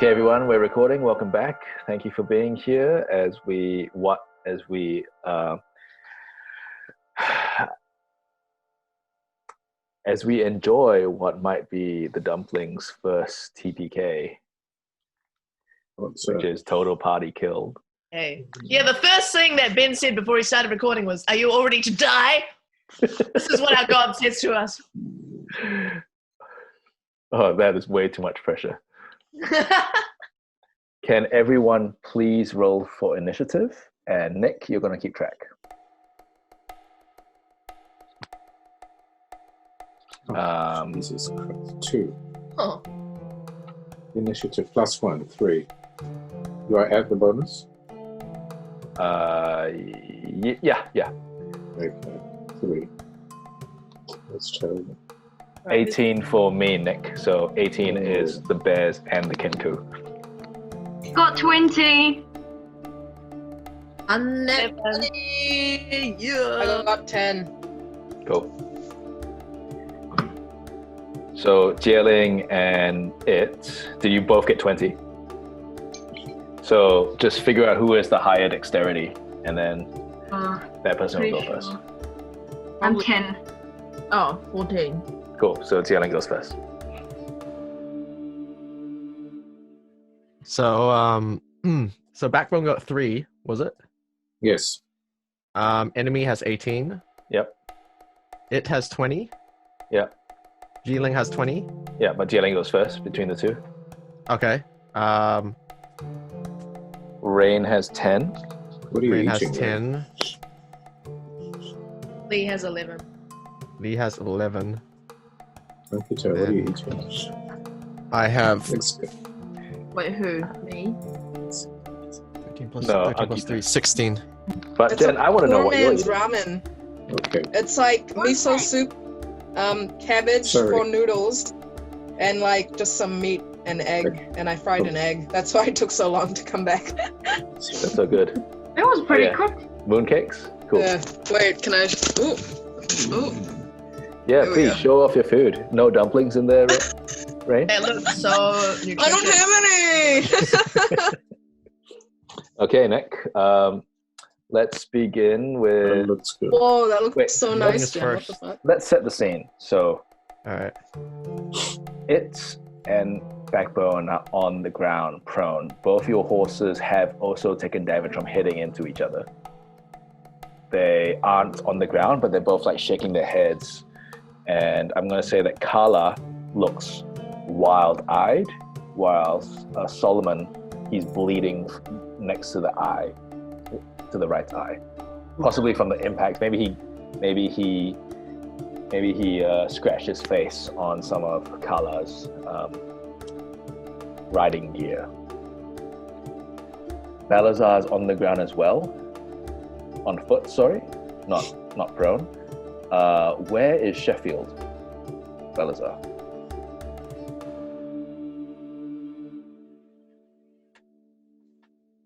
Okay, everyone, we're recording. Welcome back. Thank you for being here as we enjoy what might be the Dumplings' first TPK, which is total party killed. Hey. Yeah, the first thing that Ben said before he started recording was, "Are you all ready to die?" This is what our God says to us. Oh, that is way too much pressure. Can everyone please roll for initiative? And Nick, you're going to keep track. Jesus Christ. 2. Oh. Initiative +1, 3. Do I add the bonus? Yeah. Okay, 3. That's terrible. 18 for me, Nick. So 18 is the bears and the Kenku. Got 20. I got 10. Cool. So Zie Ling and do you both get 20? So just figure out who is the higher dexterity, and then that person will go first. I'm 10. Oh, 14. Cool. So Zie Ling goes first. So so Backbone got 3, was it? Yes. Enemy has 18. Yep. It has 20. Yep. Zie Ling has 20. Yeah, but Zie Ling goes first between the two. Okay. Rain has 10. What are you Rain eating? has 10. Lee has 11. Lee has 11. Ankita, what are you eating? I have Wait, who? Me? 13 plus, No, 13 plus 3, 16. But It's Jen, I want to know what you're man's eating. ramen. Okay. It's like miso soup, cabbage Sorry. for noodles, and like just some meat and egg. And I fried an egg. That's why it took so long to come back. That's so good. That was pretty yeah. quick. Mooncakes? Cool. Wait, can I? Ooh. Yeah, There we please go. show off your food. No dumplings in there, Rain? It looks so nutritious. I don't have any. Okay, Nick. Let's begin That with... looks good. Whoa, that looks Wait, so Lee nice, is Jen. What the first. fuck? Let's set the scene. So Alright. it and Backbone are on the ground, prone. Both your horses have also taken damage from hitting into each other. They aren't on the ground, but they're both like shaking their heads. And I'm going to say that Carla looks wild-eyed, while Solomon, he's bleeding next to the eye, to the right eye, possibly from the impact. Maybe he scratched his face on some of Carla's riding gear. Balasar's on the ground as well, on foot. Sorry, not prone. Where is Sheffield, Balasar?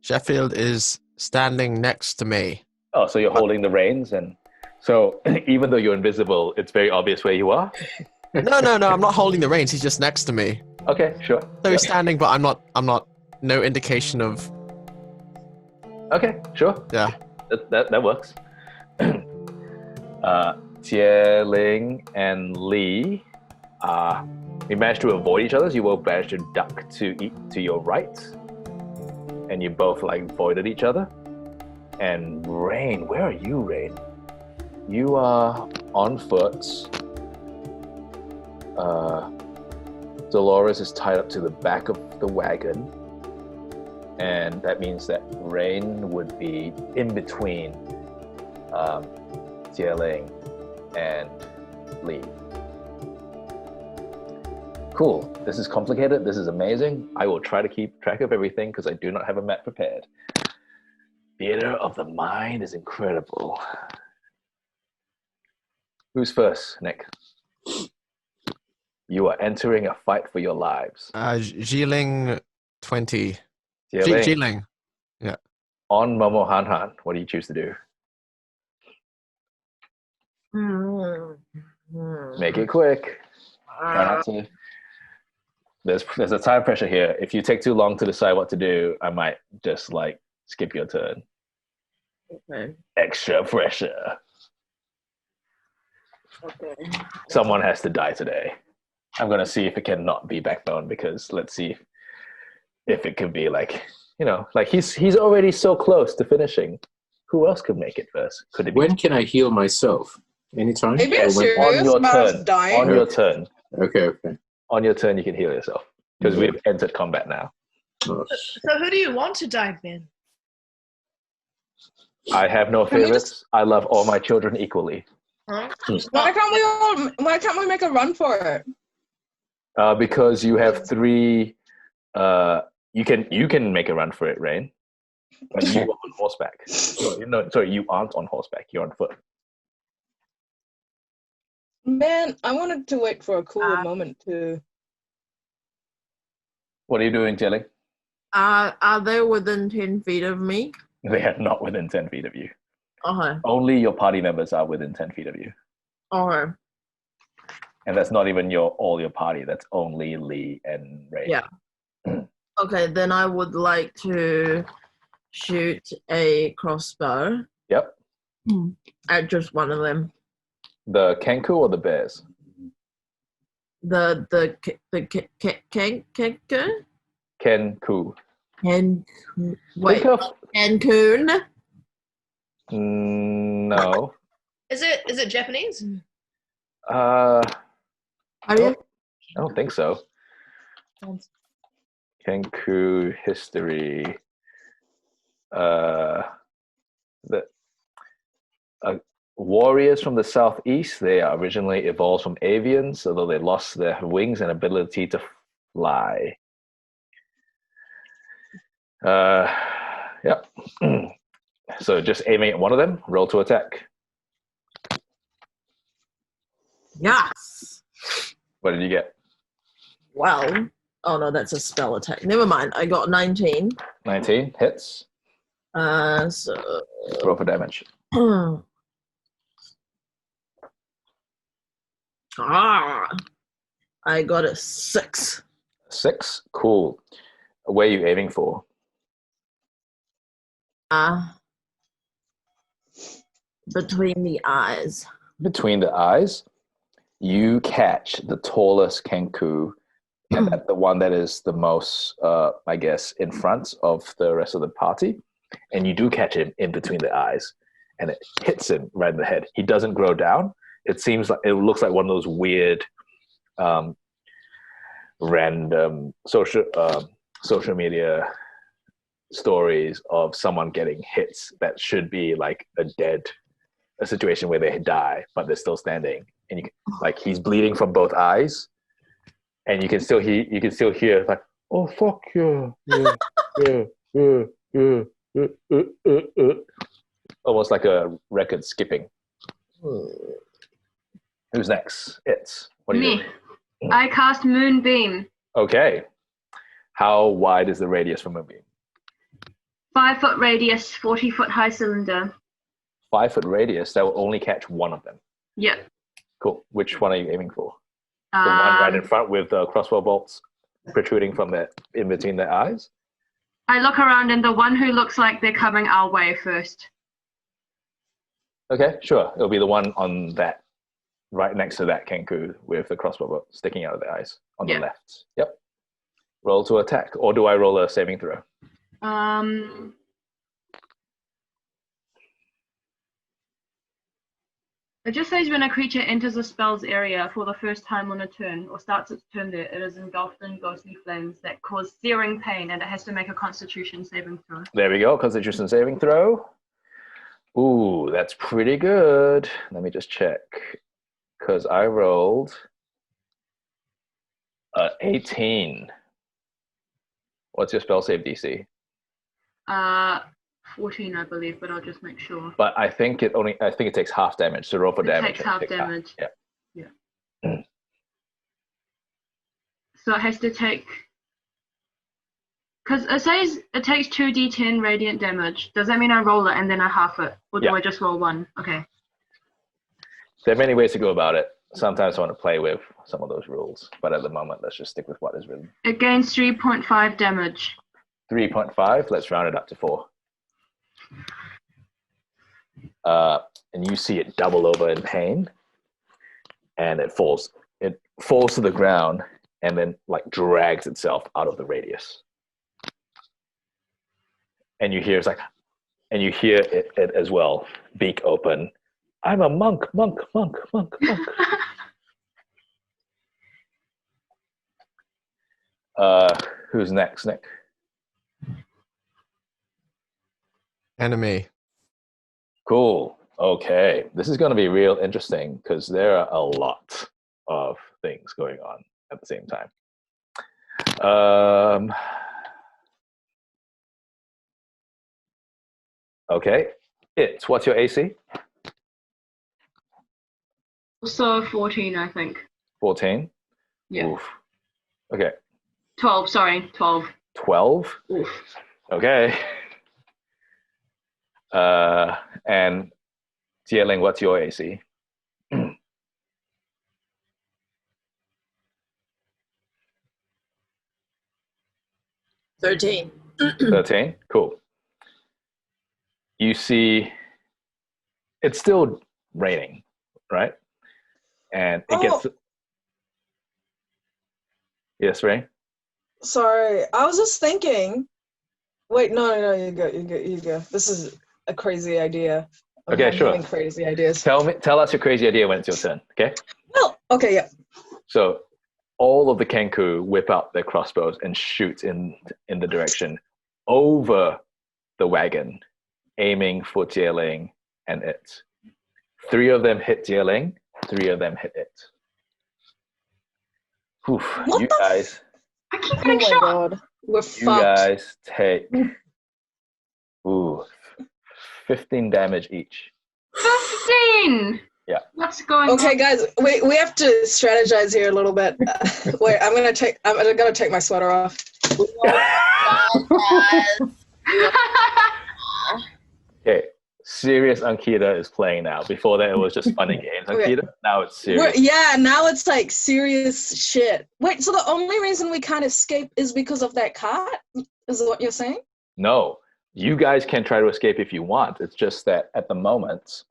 Sheffield is standing next to me. Oh, so you're holding the reins, and so even though you're invisible, it's very obvious where you are? No, I'm not holding the reins. He's just next to me. Okay, sure. So he's standing, but I'm not. No indication of. Okay, sure. Yeah. That works. Zie Ling and Lee, you managed to avoid each other. So you both managed to duck to your right, and you both like avoided each other. And Rain, where are you, Rain? You are on foot. Dolores is tied up to the back of the wagon, and that means that Rain would be in between Zie Ling and Lee. Cool. This is complicated. This is amazing. I will try to keep track of everything because I do not have a map prepared. Theater of the mind is incredible. Who's first, Nick? You are entering a fight for your lives. Zie Ling 20. Zie Zie Ling, Ling. Yeah. on Momo Han Han, what do you choose to do? Make it quick. Try not to There's a time pressure here. If you take too long to decide what to do, I might just like skip your turn. Okay. Extra pressure. Okay. Someone has to die today. I'm gonna see if it can not be Backbone, because let's see if it could be like, you know, like he's already so close to finishing. Who else could make it first? Could it be When can I heal myself? Anytime? Are you being Or when- serious? on your About turn? dying? On your turn. Okay. On your turn, you can heal yourself because Yeah. we've entered combat now. Oh, So who do you want to die then? I have no Can we favorites. I love all my children equally. Huh? Why can't we make a run for it? Because you have three. You can make a run for it, Rain. But you are on horseback. Sorry, you aren't on horseback. You're on foot. Man, I wanted to wait for a cooler moment to. What are you doing, Jelly? Are they within 10 feet of me? They are not within 10 feet of you. Okay. Only your party members are within 10 feet of you. Okay. And that's not even all your party. That's only Lee and Ray. Yeah. Okay, then I would like to shoot a crossbow Yep. at just one of them. The Kenku or the bears? The Kenku. wait, Think of Cancun. no. Is it Japanese? I Are you? don't think so. Kenku history. The warriors from the southeast. They are originally evolved from avians, although they lost their wings and ability to fly. Yep. So just aiming at one of them. Roll to attack. Yes. What did you get? Well, oh no, that's a spell attack. Never mind. I got 19. 19 hits. So Roll for damage. I got a 6. 6. Cool. Where are you aiming for? Between the eyes. Between the eyes. You catch the tallest Kenku, and the one that is the most, I guess, in front of the rest of the party. And you do catch him in between the eyes, and it hits him right in the head. He doesn't grow down. It looks like one of those weird, random social media stories of someone getting hits that should be like a situation where they die, but they're still standing. And he's bleeding from both eyes, and you can still hear like, oh fuck yeah, almost like a record skipping. Who's next? What are you Me. doing? I cast Moonbeam. Okay. How wide is the radius for Moonbeam? 5 foot radius, 40-foot high cylinder. 5 foot radius. That will only catch one of them. Yep. Cool. Which one are you aiming for? The one right in front with the crossbow bolts protruding from in between their eyes? I look around and the one who looks like they're coming our way first. Okay, sure. It'll be the one on that, right next to that Kenku with the crossbow bolt sticking out of the eyes on the left. Yep. Roll to attack. Or do I roll a saving throw? It just says when a creature enters a spell's area for the first time on a turn or starts its turn there, it is engulfed in ghostly flames that cause searing pain, and it has to make a Constitution saving throw. There we go. Constitution saving throw. Ooh, that's pretty good. Let me just check. Because I rolled 18. What's your spell save DC? 14, I believe, but I'll just make sure. But I think it takes half damage. So roll for damage. It takes half damage. Yeah. So it has to take, because it says it takes 2d10 radiant damage. Does that mean I roll it and then I half it, or do I just roll one? Okay. There are many ways to go about it. sometimes I want to play with some of those rules, but at the moment, let's just stick with what is written. It gains 3.5 damage. 3.5. Let's round it up to 4. And you see it double over in pain, and it falls. It falls to the ground, and then like drags itself out of the radius. And you hear it as well, beak open. I'm a monk. Who's next, Nick? Enemy. Cool. Okay. This is going to be real interesting because there are a lot of things going on at the same time. Okay. What's your AC? Also 14, I think. 14? Yeah. Oof. Okay. 12, sorry. 12. 12? Oof. Okay. And Zie Ling, what's your AC? 13. 13? Cool. You see, it's still raining, right? And it gets... Yes, Ray? Sorry, I was just thinking. Wait, no, you go. This is a crazy idea. Okay, sure. Having crazy ideas. Tell us your crazy idea when it's your turn, okay? Well, okay, yeah. So all of the Kenku whip out their crossbows and shoot in the direction over the wagon, aiming for Zie Ling and it. 3 of them hit Zie Ling, 3 of them hit it. Oof, you guys. I keep Oh getting my shot. god, we're You fucked. guys take 15 damage each. 15! Yeah. What's going on? Okay, guys, we have to strategize here a little bit. Wait, I'm gonna take my sweater off. Okay, serious Ankita is playing now. Before that, it was just funny games. Okay. Ankita, now it's serious. Now it's like serious shit. Wait, so the only reason we can't escape is because of that cart? Is what you're saying? No, you guys can try to escape if you want. It's just that at the moment,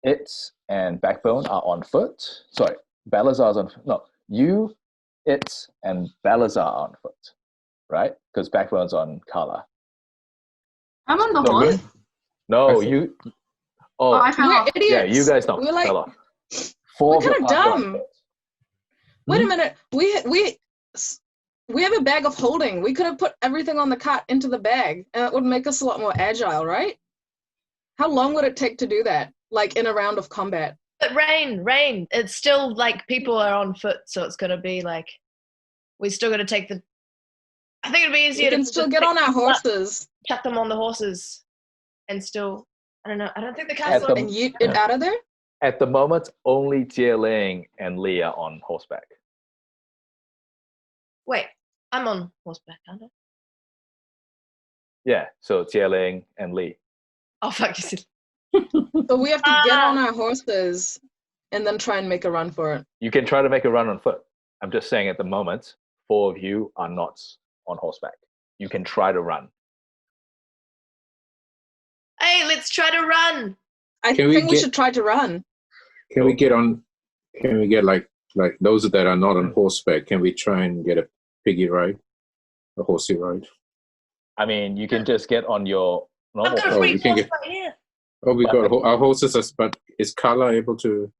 It's, and Backbone are on foot. Sorry, Balasar's on foot. No, It's, and Balasar are on foot, right? Because Backbone's on Kala. I'm on the horse. No, you... Oh, I fell off. We're idiots. yeah, you guys don't. We're like, Fell off. 4 of we're the kinda party are on dumb. foot. wait a minute. We have a bag of holding. We could have put everything on the cart into the bag, and it would make us a lot more agile, right? How long would it take to do that? Like in a round of combat? But rain. It's still like people are on foot, so it's gonna be like we still gotta take the. I think it'd be easier We can to still just get pick on our them up, horses chuck them on the horses, and still. I don't know. I don't think the At cars the- are. and yeet it out of there. At the moment, only Zie Ling and Lee are on horseback. Wait, I'm on horseback, aren't I? Yeah, so Zie Ling and Lee. Oh fuck! You said. So we have to get on our horses and then try and make a run for it. You can try to make a run on foot. I'm just saying at the moment, 4 of you are not on horseback. You can try to run. Hey, let's try to run. I Can we think we get- should try to run. Can we get like those that are not on horseback? Can we try and get a piggy ride, a horsey ride? I mean, you can just get on your normal I've got a Oh, free you can horse get- right here. Oh, we got our horses, but is Carla able to?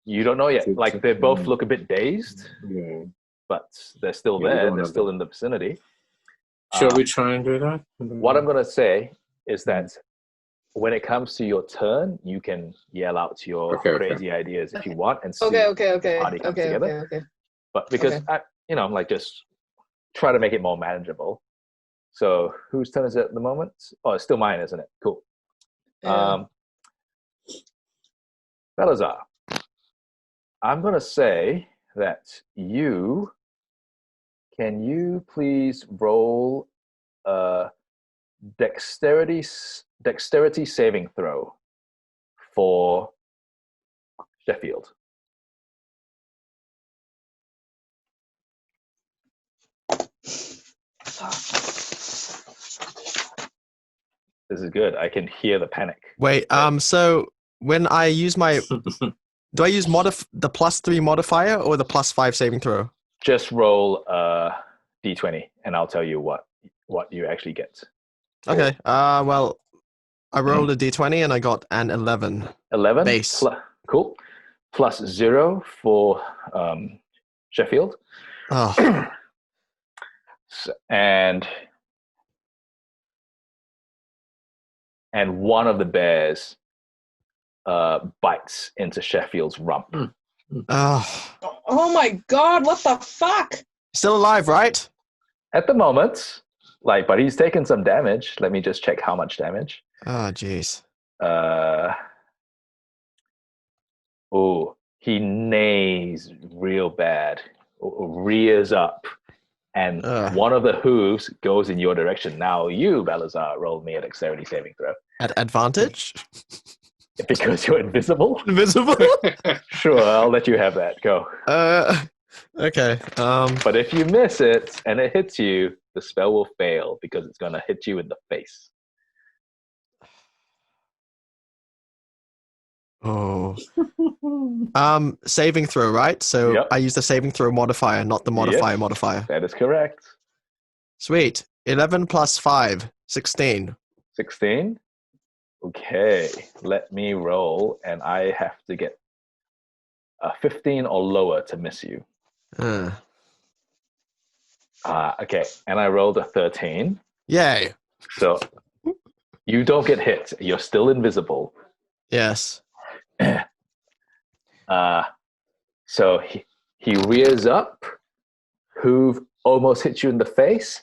You don't know yet. Like, they both look a bit dazed, Yeah. but they're still Yeah, we there. don't They're have still that. in the vicinity. Shall we try and do that? What I'm going to say is that when it comes to your turn, you can yell out your Okay. crazy ideas if you want and see Okay. party comes together. Okay. But because, Okay. just try to make it more manageable. So whose turn is it at the moment? Oh, it's still mine, isn't it? Cool. Yeah. Balasar, I'm going to say that can you please roll a dexterity saving throw for Sheffield. This is good. I can hear the panic. Wait, so when I use my, do I use the +3 modifier or the +5 saving throw? Just roll d20, and I'll tell you what you actually get. Okay. Well, I rolled a d20 and I got an 11. 11 base. Cool. +0 for Sheffield, Oh, and one of the bears bites into Sheffield's rump. oh. Oh my god, what the fuck? Still alive, right? At the moment, but he's taken some damage. Let me just check how much damage. Oh, jeez. He neighs real bad, rears up, and one of the hooves goes in your direction. Now you, Balasar, roll me a dexterity saving throw. At advantage? Because you're invisible? Invisible? Sure, I'll let you have that. Go. Okay. But if you miss it and it hits you, the spell will fail because it's going to hit you in the face. Oh. Saving throw, right? So Yep. I use the saving throw modifier, not the modifier. That is correct. Sweet. 11 plus 5, 16. 16? Okay, let me roll, and I have to get a 15 or lower to miss you. Okay, and I rolled a 13. Yay. So you don't get hit. You're still invisible. Yes. So he rears up. Hoof almost hits you in the face.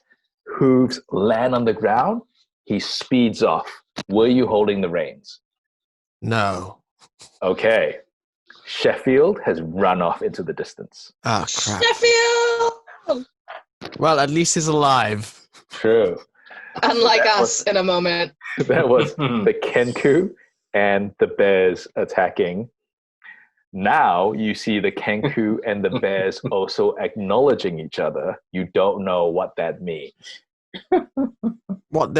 Hooves land on the ground. He speeds off. Were you holding the reins? No. Okay. Sheffield has run off into the distance. Oh, crap. Sheffield! Well, at least he's alive. True. Unlike That us in a moment. That was the Kenku and the bears attacking. Now you see the Kenku and the bears also acknowledging each other. You don't know what that means. What?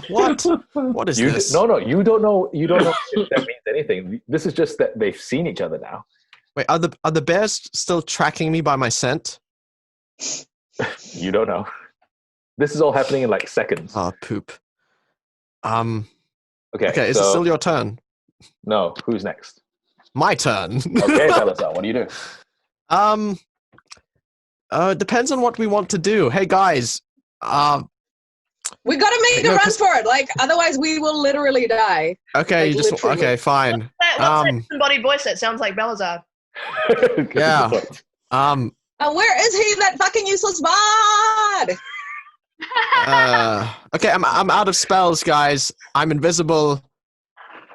What? What is this? No, you don't know. You don't know if that means anything. This is just that they've seen each other now. Wait, are the bears still tracking me by my scent? You don't know. This is all happening in like seconds. Oh, poop. Okay, is it still your turn? No, who's next? My turn. Okay, Balasar, what do you do? It depends on what we want to do. Hey guys, We gotta make a run for it, otherwise we will literally die. okay, literally. okay, fine. What's that disembodied voice that sounds like Balasar? Yeah. Where is he, that fucking useless bard? Okay, I'm out of spells, guys. I'm invisible.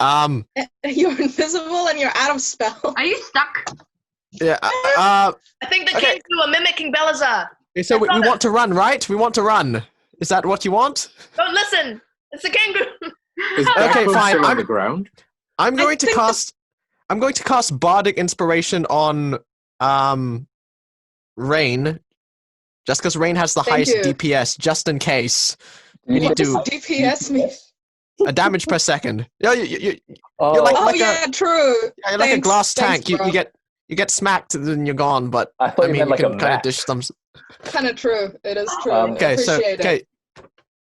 You're invisible and you're out of spell. Are you stuck? Yeah. I think the Okay. Kenku are mimicking Balasar. So we want to run, right? We want to run. Is that what you want? Don't listen. It's the Kenku. Is Okay, Backbone fine. still on the ground? I'm going to cast Bardic Inspiration on Rain, just because Rain has the Thank highest you. DPS, just in case. We need What does to DPS mean? a damage per second. Yeah, you're Oh, like- Oh yeah, true. you're like a Thanks, glass thanks, tank. bro. You get smacked and then you're gone. But I thought you meant you like a can kind of map. dish some. Kind of true. It is true. Okay, so Appreciate it.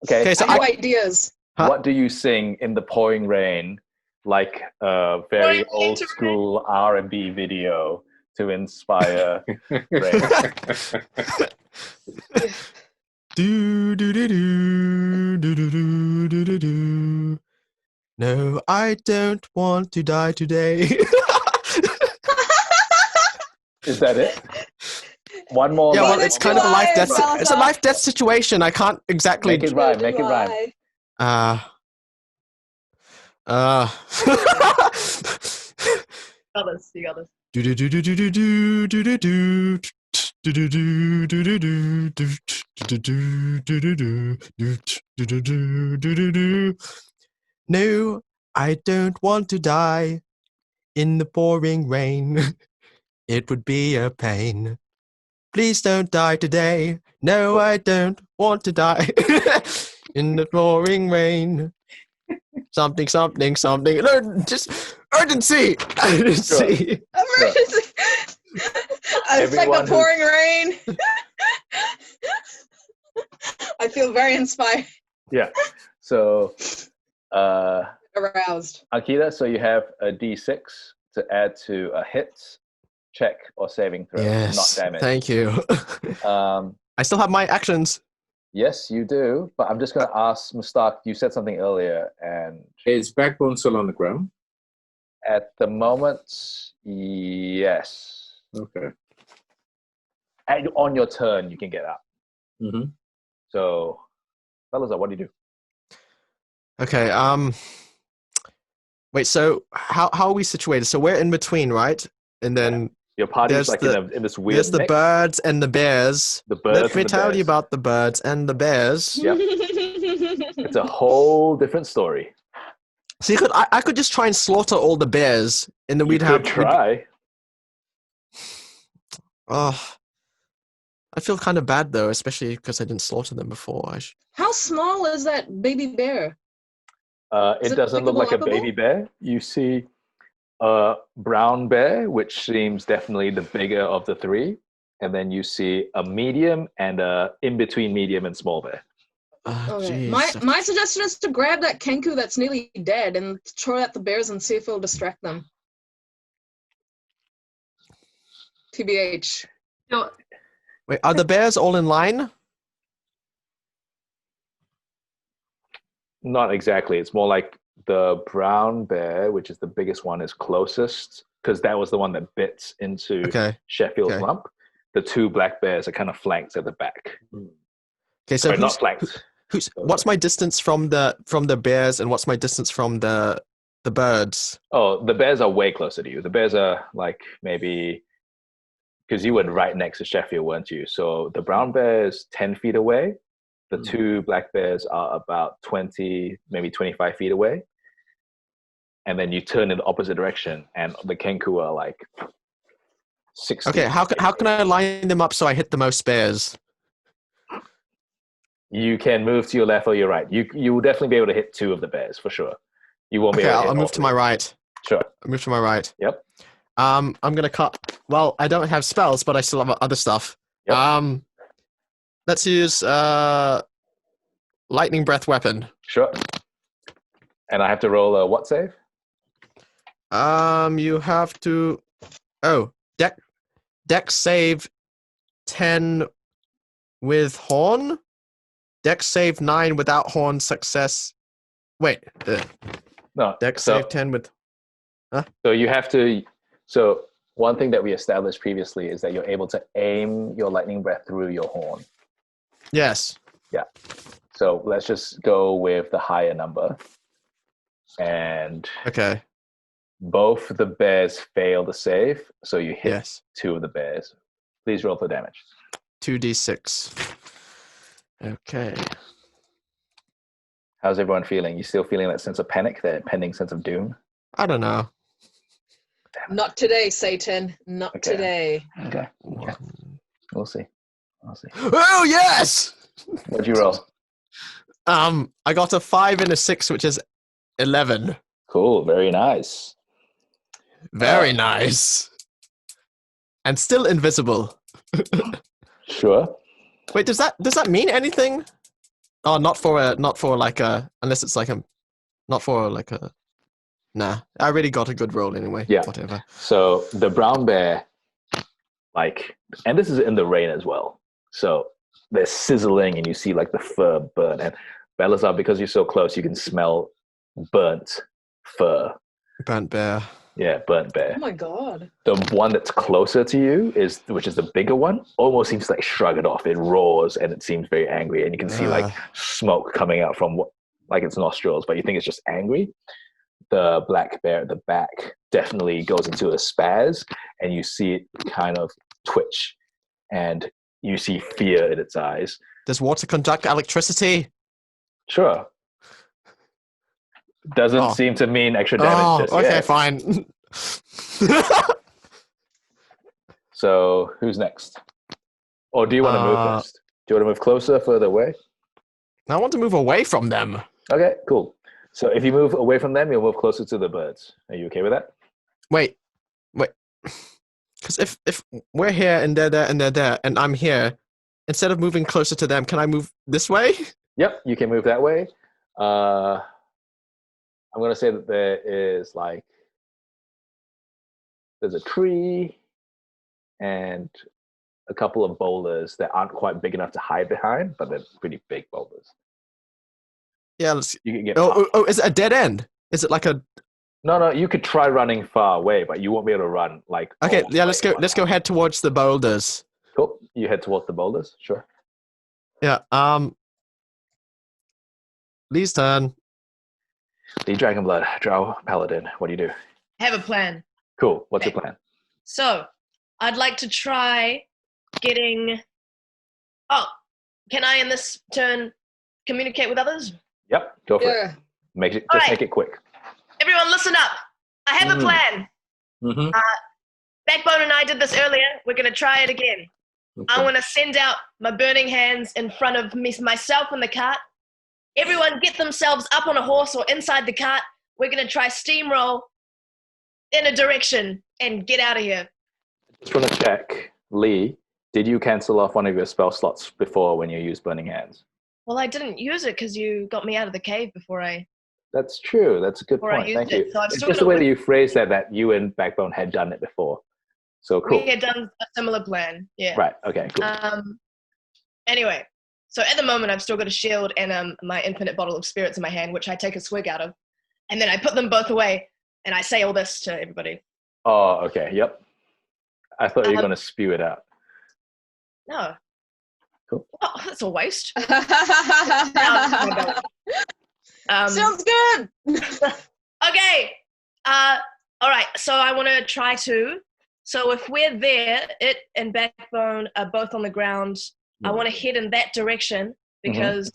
Okay, so I have ideas. Huh? what do you sing in the pouring rain, like a very Pouring old into school R&B video to inspire rain? Do do do do do do do do do do. No, I don't want to die today. Is that it? One more Yeah, line. well, it's kind of a life death. Balasar. It's a life death situation. I can't exactly. Make it rhyme. Make it rhyme. Others, you got this. Do do do do do do do do do do. Do do do do do do do do do do do do do do do do do do. No, I don't want to die in the pouring rain. It would be a pain. Please don't die today. No, I don't want to die in the pouring rain. Something, something, something. Just urgency. Urgency. Emergency. It's like Everyone the pouring rain. I feel very inspired. Yeah. So, Aroused. Ankita, so you have a D6 to add to a hit, check, or saving throw. Yes. Not damage. Thank you. I still have my actions. Yes, you do. But I'm just going to ask Mustaq, you said something earlier, and Is Backbone still on the ground? at the moment, yes. Okay. And on your turn, you can get up. Mm-hmm. So, Balasar, what do you do? Okay. Wait. So how are we situated? So we're in between, right? And then Your party's there's like in this weird there's the mix. birds and the bears. The birds Let me and the tell you bears. about the birds and the bears. Yep. It's a whole different story. So I could just try and slaughter all the bears, and then You we'd could have. try. Oh, I feel kind of bad though, especially because I didn't slaughter them before. How small is that baby bear? Is It it doesn't look like a pickable, baby bear. You see a brown bear, which seems definitely the bigger of the three. And then you see a medium and a in-between medium and small bear. Okay. Jeez. My suggestion is to grab that kenku that's nearly dead and throw it at the bears and see if it'll distract them. TBH. So, Wait, are the bears all in line? Not exactly. It's more like the brown bear, which is the biggest one, is closest because that was the one that bit into Okay. Sheffield's Okay. rump. The two black bears are kind of flanked at the back. Okay, so Sorry, not flanked. what's my distance from the bears, and what's my distance from the birds? Oh, the bears are way closer to you. The bears are like maybe because you were right next to Sheffield, weren't you? So the brown bear is 10 feet away. The two black bears are about 20, maybe 25 feet away. And then you turn in the opposite direction, and the kenku are like 60. Okay, how can I line them up so I hit the most bears? You can move to your left or your right. You will definitely be able to hit two of the bears for sure. You won't be Okay, able to hit I'll all move to three. my right. Sure. I'll move to my right. Yep. I'm gonna cut. Well, I don't have spells, but I still have other stuff. Yep. Let's use lightning breath weapon. Sure. And I have to roll a what save? You have to. Oh, dex save 10 with horn. Dex save 9 without horn. Success. Wait. No. Dex so, save 10 with. So you have to. So one thing that we established previously is that you're able to aim your lightning breath through your horn. Yes. Yeah. So let's just go with the higher number. And Okay. both the bears fail the save, so you hit Yes. two of the bears. Please roll for damage. 2d6. Okay. How's everyone feeling? You still feeling that sense of panic, that impending sense of doom? I don't know. Not today, Satan. Not Okay. today. Okay. We'll see. Oh yes! What'd you roll? I got a 5 and a 6, which is 11. Cool. Very nice. Very nice. And still invisible. Sure. Wait, does that mean anything? Oh, not for like a unless it's like a not for like a nah. I really got a good roll anyway. Yeah. Whatever. So the brown bear, and this is in the rain as well. So they're sizzling and you see like the fur burn. And Balasar, because you're so close, you can smell burnt fur. Burnt bear. Yeah, burnt bear. Oh my god. The one that's closer to you which is the bigger one, almost seems to like shrug it off. It roars and it seems very angry, and you can see like smoke coming out from like its nostrils, but you think it's just angry. The black bear at the back definitely goes into a spaz, and you see it kind of twitch, and you see fear in its eyes. Does water conduct electricity? Sure. Doesn't seem to mean extra damage. Oh, just okay, yet. fine. So who's next? Or do you want to move first? Do you want to move closer, further away? I want to move away from them. Okay, cool. So if you move away from them, you'll move closer to the birds. Are you okay with that? Wait. Because if we're here and they're there and they're there and I'm here, instead of moving closer to them, can I move this way? Yep, you can move that way. I'm going to say that there is there's a tree and a couple of boulders that aren't quite big enough to hide behind, but they're pretty big boulders. Yeah, let's. You can get. Oh, is it a dead end? Is it like a? No. You could try running far away, but you won't be able to run like. Okay, yeah. Let's go. Let's go head towards the boulders. Cool. You head towards the boulders. Sure. Yeah. Lee's turn. Lee Dragonblood, Drow Paladin. What do you do? I have a plan. Cool. What's your plan? So, I'd like to try getting... Oh, can I in this turn communicate with others? Yep. Go for it. Make it quick. Everyone listen up. I have a plan. Mm-hmm. Backbone and I did this earlier. We're going to try it again. Okay. I want to send out my burning hands in front of myself and the cart. Everyone get themselves up on a horse or inside the cart. We're going to try steamroll in a direction and get out of here. Just want to check, Lee, did you cancel off one of your spell slots before when you used Burning Hands? Well, I didn't use it because you got me out of the cave before I... That's true. That's a good point. Thank you. So it's just the way that you phrased that you and Backbone had done it before. So cool. We had done a similar plan. Yeah. Right. Okay, cool. Anyway, so at the moment I've still got a shield and my infinite bottle of spirits in my hand, which I take a swig out of. And then I put them both away and I say all this to everybody. Oh, okay. Yep. I thought you were going to spew it out. No. Cool. Oh, that's a waste. Sounds good. Okay. All right. So I want to try to. So if we're there, it and Backbone are both on the ground. I want to head in that direction because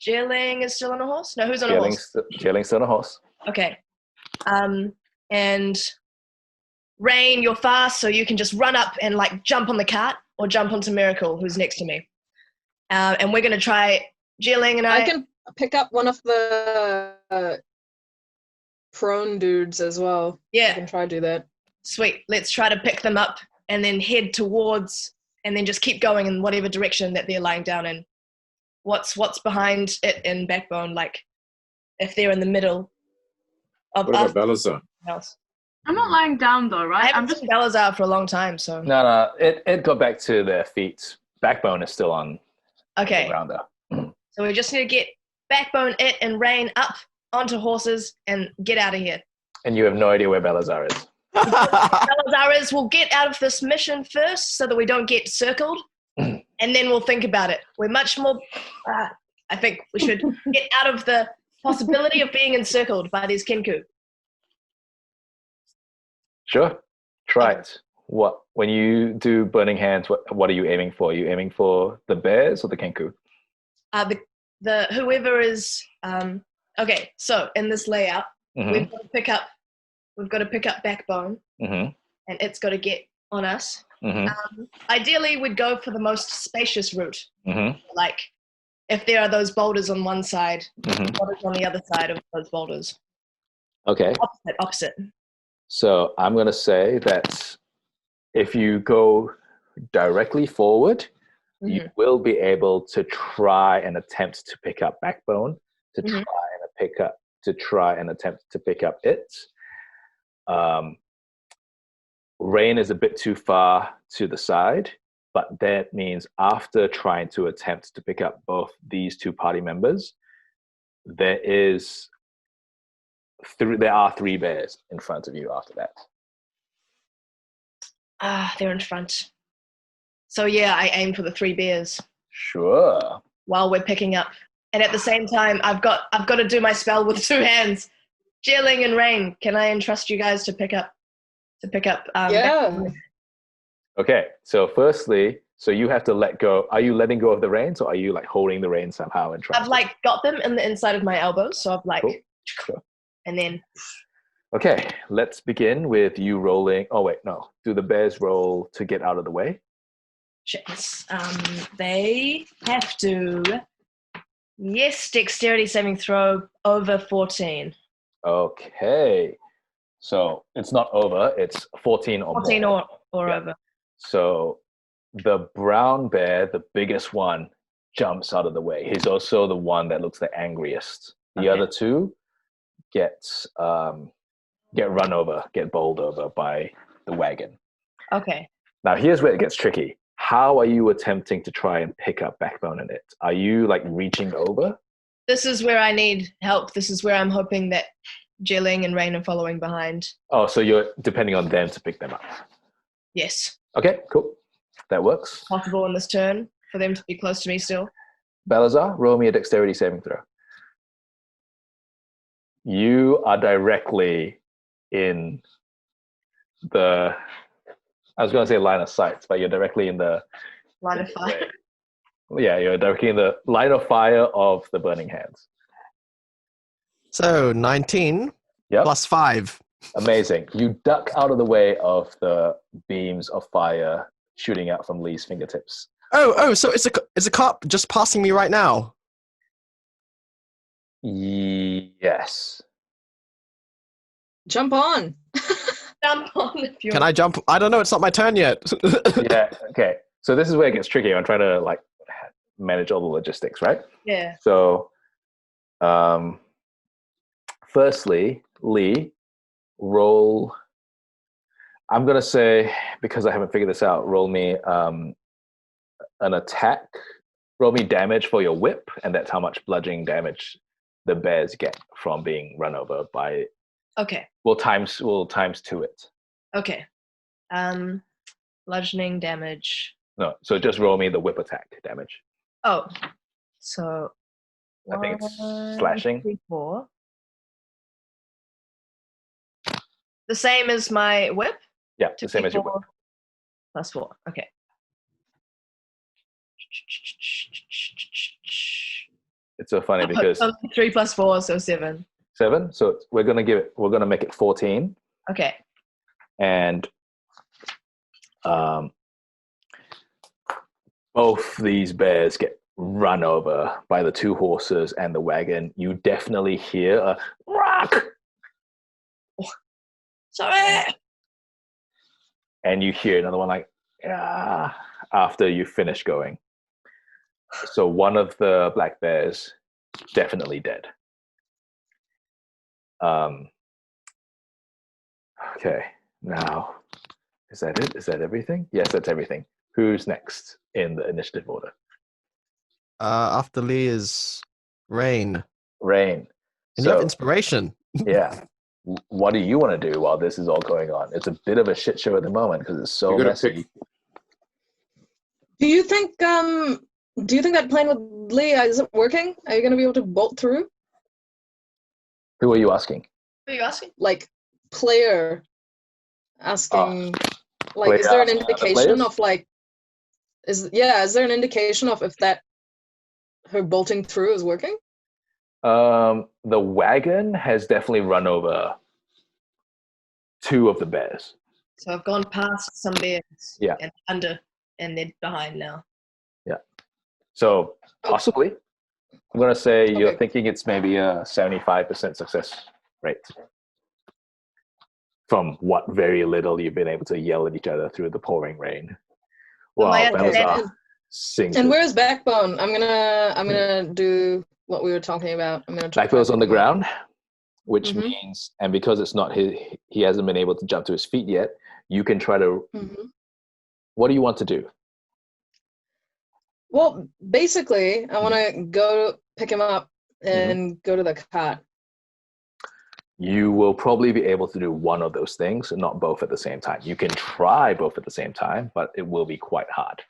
Zie Ling is still on a horse. No, who's on a horse? Zie Ling's still on a horse. Okay. And Rain, you're fast, so you can just run up and like jump on the cart or jump onto Miracle, who's next to me. And we're gonna try Zie Ling and I can pick up one of the prone dudes as well. Yeah. I can try to do that. Sweet. Let's try to pick them up and then head towards and then just keep going in whatever direction that they're lying down in. What's behind it in Backbone, like if they're in the middle of What us. about Balasar? Else. I'm not lying down though, right? I haven't seen Balasar for a long time, so. No, it got back to their feet. Backbone is still on the ground there. So we just need to get Backbone, it, and Rain up onto horses and get out of here. And you have no idea where Balasar is. Balasar is, we'll get out of this mission first so that we don't get circled, and then we'll think about it. We're much more, I think we should get out of the possibility of being encircled by these Kenku. Sure. Try it. When you do Burning Hands, what are you aiming for? Are you aiming for the bears or the Kenku? The whoever is okay, so in this layout, we've got to pick up Backbone, and it's got to get on us. Ideally, we'd go for the most spacious route. Like, if there are those boulders on one side, what is on the other side of those boulders? Okay. Opposite. So I'm going to say that if you go directly forward, you will be able to try and attempt to pick up Backbone, to try and attempt to pick up it. Rain is a bit too far to the side, but that means after trying to attempt to pick up both these two party members, there are 3 bears in front of you after that. They're in front. So yeah, I aim for the 3 bears. Sure. While we're picking up. And at the same time, I've got to do my spell with 2 hands. Zie Ling and Rain, can I entrust you guys to pick up? Yeah. Okay, so firstly, you have to let go. Are you letting go of the reins, or are you like holding the reins somehow and trying? I've like got them in the inside of my elbows, so I've like And then Okay, let's begin with you rolling. Oh wait, no. Do the bears roll to get out of the way? yes, they have to. Yes, dexterity saving throw over 14. Okay. So it's not over, it's 14 or 14 more. or Yeah. over. So the brown bear, the biggest one, jumps out of the way. He's also the one that looks the angriest. The Okay. other two get run over, get bowled over by the wagon. Okay. Now here's where it gets tricky. How are you attempting to try and pick up Backbone in it? Are you like reaching over? This is where I need help. This is where I'm hoping that Zie Ling and Rain are following behind. Oh, so you're depending on them to pick them up. Yes. Okay, cool. That works. Possible in this turn for them to be close to me still. Balasar, roll me a dexterity saving throw. You are directly in the, I was going to say line of sight, but you're directly in the Line of fire. Yeah, you're directly in the line of fire of the burning hands. So 19 Yep. plus 5. Amazing. You duck out of the way of the beams of fire shooting out from Lee's fingertips. Oh, so it's a cop just passing me right now. Yes. Jump on. Jump on if you Can I jump? I don't know. It's not my turn yet. Yeah. Okay. So this is where it gets tricky. I'm trying to like manage all the logistics, right? Yeah. So, firstly, Lee, roll. I'm gonna say, because I haven't figured this out, roll me an attack. Roll me damage for your whip, and that's how much bludgeoning damage the bears get from being run over by. Okay. We'll times 2 it. Okay. Bludgeoning damage. No, so just roll me the whip attack damage. Oh. So I think it's 1, slashing. 3, 4. The same as my whip? Yeah, the same as your whip. Plus 4. Okay. It's so funny because 3 plus 4, so 7. 7. So we're gonna make it 14, Okay. and both these bears get run over by the 2 horses and the wagon. You definitely hear a rock, Sorry. and you hear another one like after you finish going. So one of the black bears definitely dead. Okay, now is that it? Is that everything? Yes, that's everything. Who's next in the initiative order? After Lee is Rain. Rain. And you have inspiration. Yeah. What do you want to do while this is all going on? It's a bit of a shit show at the moment because it's so messy. Do you think that plan with Lee isn't working? Are you going to be able to bolt through? Who are you asking? Who are you asking? Like, player asking, like, player is there an asking other indication players? of, like, is there an indication of if that her bolting through is working? The wagon has definitely run over 2 of the bears. So I've gone past some bears. Yeah. And under, and they're behind now. Yeah. So possibly, I'm going to say you're Okay. thinking it's maybe a 75% success rate from what very little you've been able to yell at each other through the pouring rain. Wow, sings. And where's Backbone? I'm gonna do what we were talking about. I'm gonna try. Backbone's on the ground, which Mhm. means, and because it's not he hasn't been able to jump to his feet yet, you can try to. Mm-hmm. What do you want to do? Well, basically, I want to go pick him up and go to the cot. You will probably be able to do one of those things, and not both at the same time. You can try both at the same time, but it will be quite hard.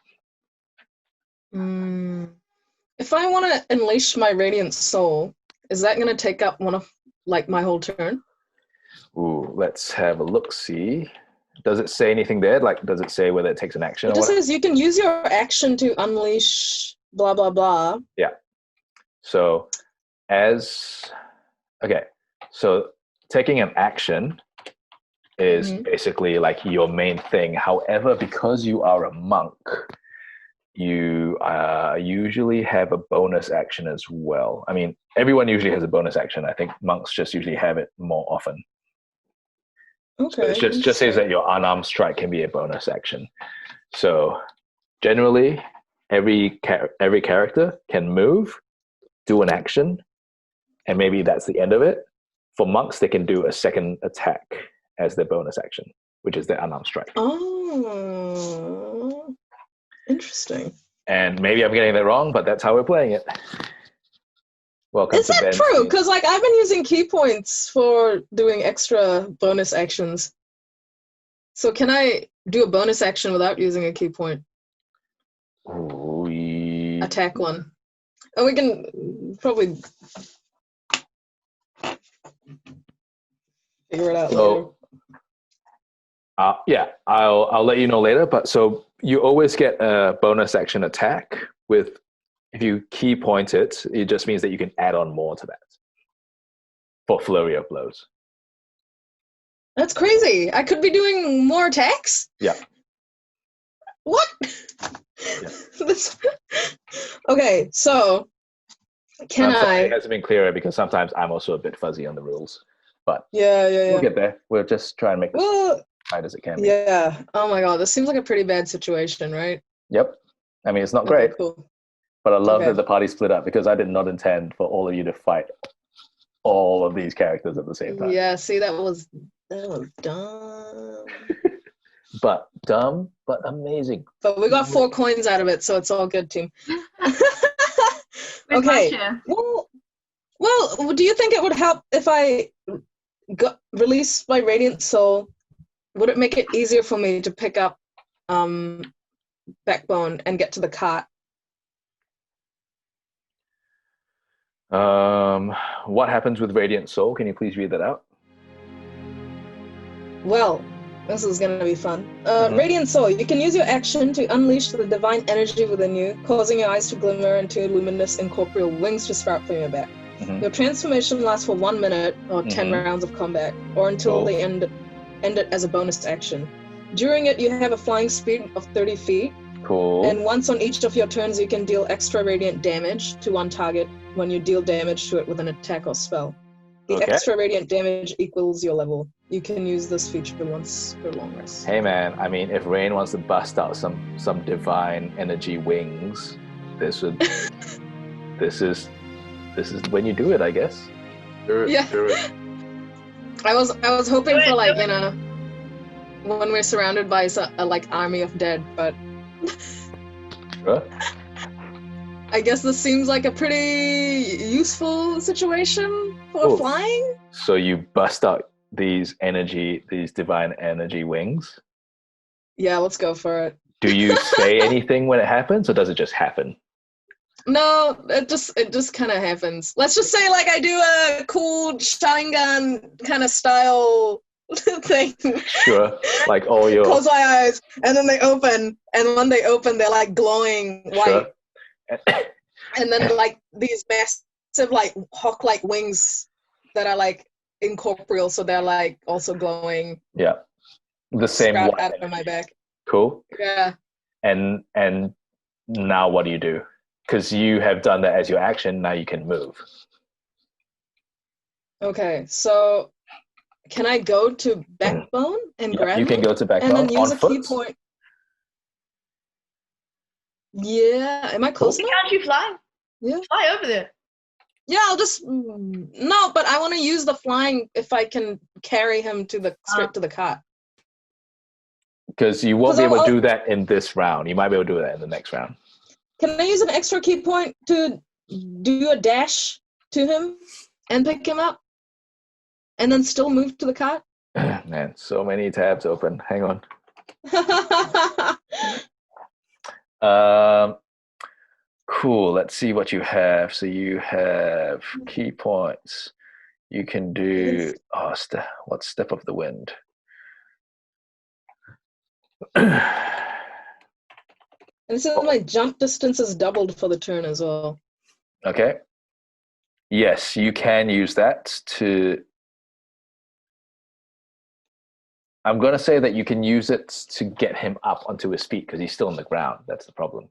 If I want to unleash my radiant soul, is that going to take up one of my whole turn? Ooh, let's have a look. See, does it say anything there? Like, does it say whether it takes an action? It just says you can use your action to unleash blah blah blah. Yeah. So, okay. So taking an action is basically like your main thing. However, because you are a monk, you usually have a bonus action as well. I mean, everyone usually has a bonus action. I think monks just usually have it more often. Okay. So it just says that your unarmed strike can be a bonus action. So generally, every character can move, do an action, and maybe that's the end of it. For monks, they can do a second attack as their bonus action, which is their unarmed strike. Oh, interesting. And maybe I'm getting that wrong, but that's how we're playing it. Welcome Is to that Ben's true? team. Because like I've been using key points for doing extra bonus actions. So can I do a bonus action without using a key point? Attack one. And we can probably figure it out later. Yeah, I'll let you know later. But so you always get a bonus action attack with, if you key point it, it just means that you can add on more to that for flurry of blows. That's crazy. I could be doing more attacks? Yeah. What? Yeah. Okay, so can I? It hasn't been clearer because sometimes I'm also a bit fuzzy on the rules. But Yeah. we'll get there. We'll just try and make this as tight as it can be. Yeah. Oh my god, this seems like a pretty bad situation, right? Yep. I mean, it's not great, Cool. but I love that the party split up because I did not intend for all of you to fight all of these characters at the same time. Yeah, see, that was dumb. But dumb, but amazing. But we got 4 coins out of it, so it's all good, team. Okay. Well, do you think it would help if I release my Radiant Soul? Would it make it easier for me to pick up Backbone and get to the cart? What happens with Radiant Soul? Can you please read that out? Well, this is going to be fun. Radiant Soul. You can use your action to unleash the divine energy within you, causing your eyes to glimmer and two luminous incorporeal wings to sprout from your back. Your transformation lasts for 1 minute or 10 rounds of combat, or until they end it as a bonus action. During it, you have a flying speed of 30 feet. Cool. And once on each of your turns, you can deal extra radiant damage to one target when you deal damage to it with an attack or spell. The extra radiant damage equals your level. You can use this feature once per long rest. Hey man, I mean, if Rain wants to bust out some divine energy wings, this is when you do it, I guess. Yeah. I was hoping for like, you know, when we're surrounded by a like army of dead, but Sure. I guess this seems like a pretty useful situation for flying. So you bust out these divine energy wings. Yeah, let's go for it. Do you say anything when it happens, or does it just happen? No, it just kind of happens. Let's just say like I do a cool Sharingan kind of style thing. Sure. Like all your close my eyes, and then they open, and when they open, they're like glowing white. Sure. And then like these massive like hawk-like wings that are like incorporeal, so they're like also glowing. Yeah. The same white out of my back. Cool. Yeah. And now what do you do? Because you have done that as your action, now you can move. Okay, so can I go to Backbone and grab you can go to Backbone and then use on a foot? key point? Yeah, am I close enough? Can't you fly? Yeah. Fly over there. Yeah, I'll just no, but I want to use the flying if I can carry him to straight to the cart. Because you won't be able to do that in this round. You might be able to do that in the next round. Can I use an extra key point to do a dash to him and pick him up, and then still move to the cart? Man, so many tabs open. Hang on. Cool. Let's see what you have. So you have key points. You can do what's Step of the Wind? And it says my jump distance is doubled for the turn as well. Okay. Yes, you can use that to I'm going to say that you can use it to get him up onto his feet because he's still on the ground. That's the problem.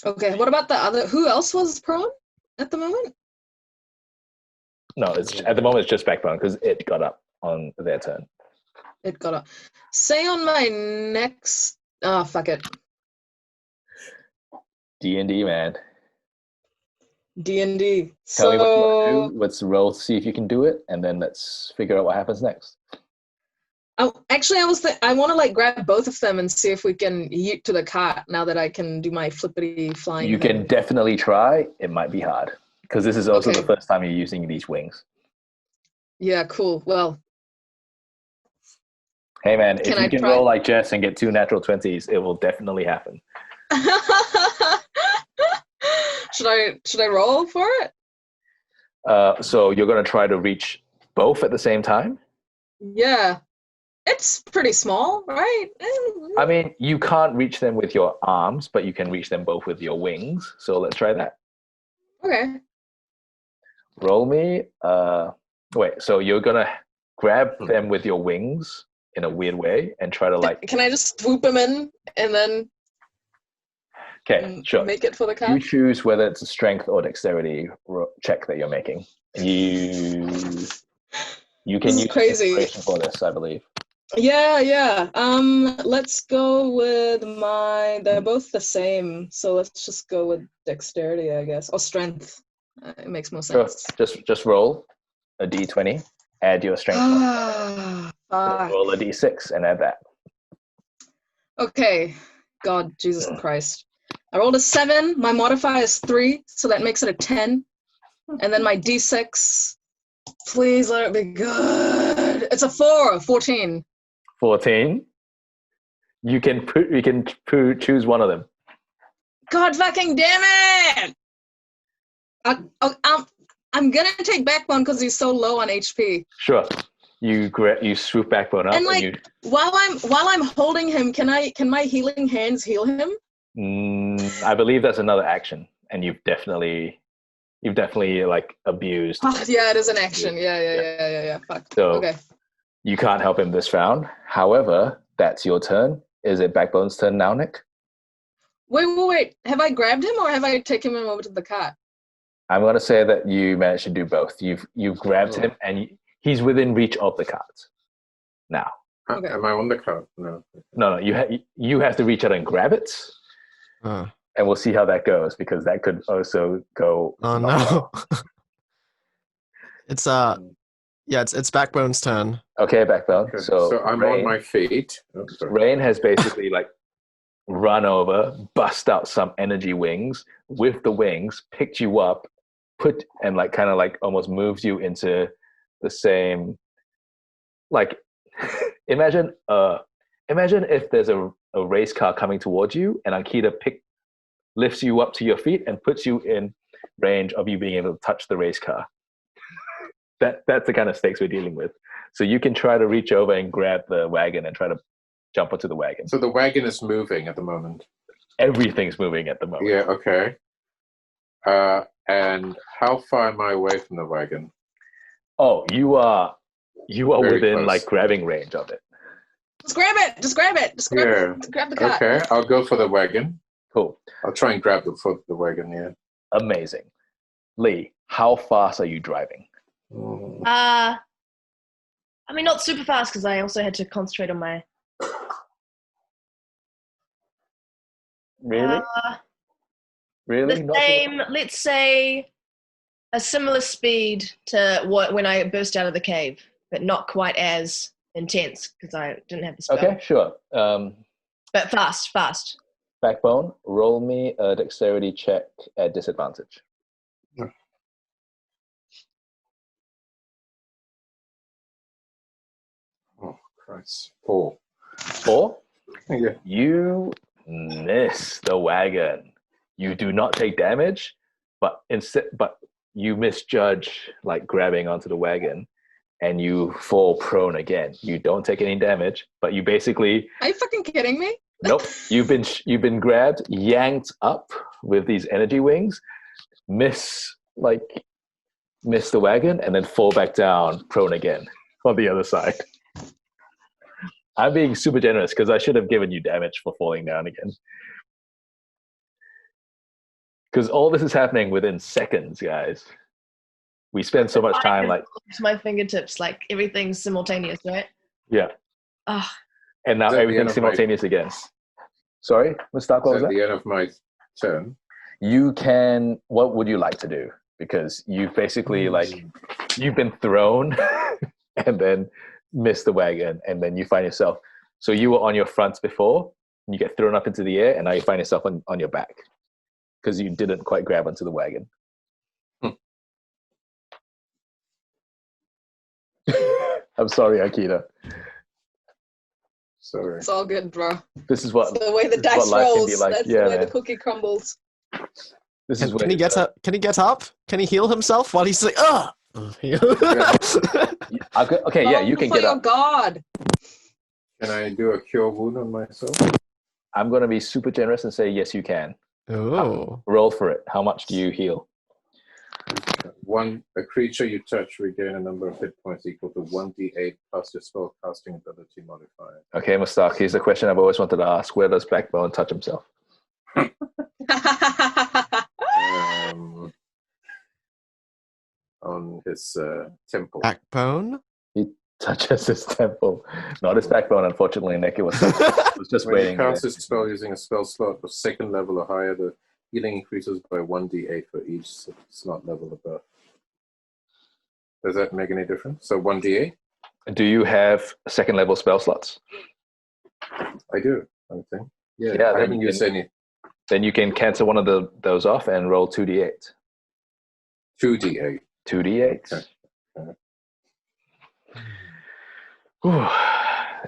Okay, what about the other? Who else was prone at the moment? No, at the moment it's just Backbone because it got up on their turn. It got up. Say on my next... Oh, fuck it. D&D, man. D&D. Tell me what you want to do. Let's roll to see if you can do it, and then let's figure out what happens next. Actually, I want to like grab both of them and see if we can yeet to the cart now that I can do my flippity flying. You can definitely try. It might be hard because this is also Okay. the first time you're using these wings. Yeah, cool. Well, hey man, if Can you I can try? roll like Jess and get 2 natural 20s, it will definitely happen. should I roll for it? So you're going to try to reach both at the same time? Yeah. It's pretty small, right? I mean, you can't reach them with your arms, but you can reach them both with your wings. So let's try that. Okay. Roll me. Wait, so you're going to grab them with your wings in a weird way and try to like... Can I just swoop them in and then sure. make it for the You cart? choose whether it's a strength or dexterity check that you're making. You can This is use crazy. inspiration for this, I believe. Yeah. Let's go with they're both the same, so let's just go with dexterity, I guess, or strength. It makes more Sure. sense. Just roll a d20, add your strength. Fuck. Roll a d6 and add that. Okay. God, Jesus Christ. I rolled a 7. My modifier is 3, so that makes it a 10. And then my d6. Please let it be good. It's a 4, 14. 14. You can choose one of them. God fucking damn it! I'm gonna take Backbone because he's so low on HP. Sure. You swoop Backbone up And like while I'm holding him, can my healing hands heal him? I believe that's another action, and you've definitely like abused. Oh, yeah, it is an action. Yeah. Fuck. So okay. You can't help him this round. However, that's your turn. Is it Backbone's turn now, Nick? Wait. Have I grabbed him or have I taken him over to the cart? I'm going to say that you managed to do both. You've grabbed him, and he's within reach of the cart now. Okay. Am I on the cart? No. No. You have to reach out and grab it, and we'll see how that goes because that could also go. Oh no! It's it's Backbone's turn. Okay, Backbone. Okay. So I'm Rain, on my feet. Oh, sorry. Rain has basically like run over, bust out some energy wings with the wings, picked you up, and like kind of like almost moves you into the same. Like, imagine if there's a race car coming towards you, and Ankita lifts you up to your feet and puts you in range of you being able to touch the race car. That's the kind of stakes we're dealing with. So you can try to reach over and grab the wagon and try to jump onto the wagon. So the wagon is moving at the moment. Everything's moving at the moment. Yeah, okay. And how far am I away from the wagon? Oh, you are Very within close. like grabbing range of it. Just grab it. Just grab the cart. Okay, I'll go for the wagon. Cool. I'll try and grab the wagon, yeah. Amazing. Lee, how fast are you driving? I mean, not super fast because I also had to concentrate on my. Really? Really? The same. Let's say a similar speed to when I burst out of the cave, but not quite as intense because I didn't have the spell. Okay, sure. But fast. Backbone, roll me a dexterity check at disadvantage. Oh, Christ. 4. 4? Yeah. You miss the wagon. You do not take damage, but you misjudge like grabbing onto the wagon and you fall prone again. You don't take any damage, but you basically... Are you fucking kidding me? Nope. You've been grabbed, yanked up with these energy wings, miss the wagon, and then fall back down prone again on the other side. I'm being super generous because I should have given you damage for falling down again. Because all this is happening within seconds, guys. We spend so much time like to my fingertips, like everything's simultaneous, right? Yeah. And now everything's simultaneous again. Sorry, Mustaq, what was that? At the end of my turn. You can. What would you like to do? Because you've basically you've been thrown and then missed the wagon, and then you find yourself. So you were on your front before, and you get thrown up into the air, and now you find yourself on your back because you didn't quite grab onto the wagon. I'm sorry, Ankita. Sorry. It's all good, bro. This is what It's the way the dice rolls. Like. That's the way the cookie crumbles. Can he get up? Can he get up? Can he heal himself while he's like, ugh? Okay, yeah, you can get up. Oh God. Can I do a cure wound on myself? I'm going to be super generous and say yes, you can. Oh. Roll for it. How much do you heal? A creature you touch regain a number of hit points equal to 1d8 plus your spell casting ability modifier. Okay, Mustaq, here's the question I've always wanted to ask. Where does Backbone touch himself? On his temple. Backbone? He touches his temple. Not his backbone, unfortunately, Nick. It was just when waiting. When he casts his spell using a spell slot of second level or higher, the healing increases by 1d8 for each slot level above. Does that make any difference? So 1d8? Do you have second level spell slots? I do, I think. Yeah, I then haven't used any. Then you can cancel one of those off and roll 2d8. 2d8. 2d8. Okay.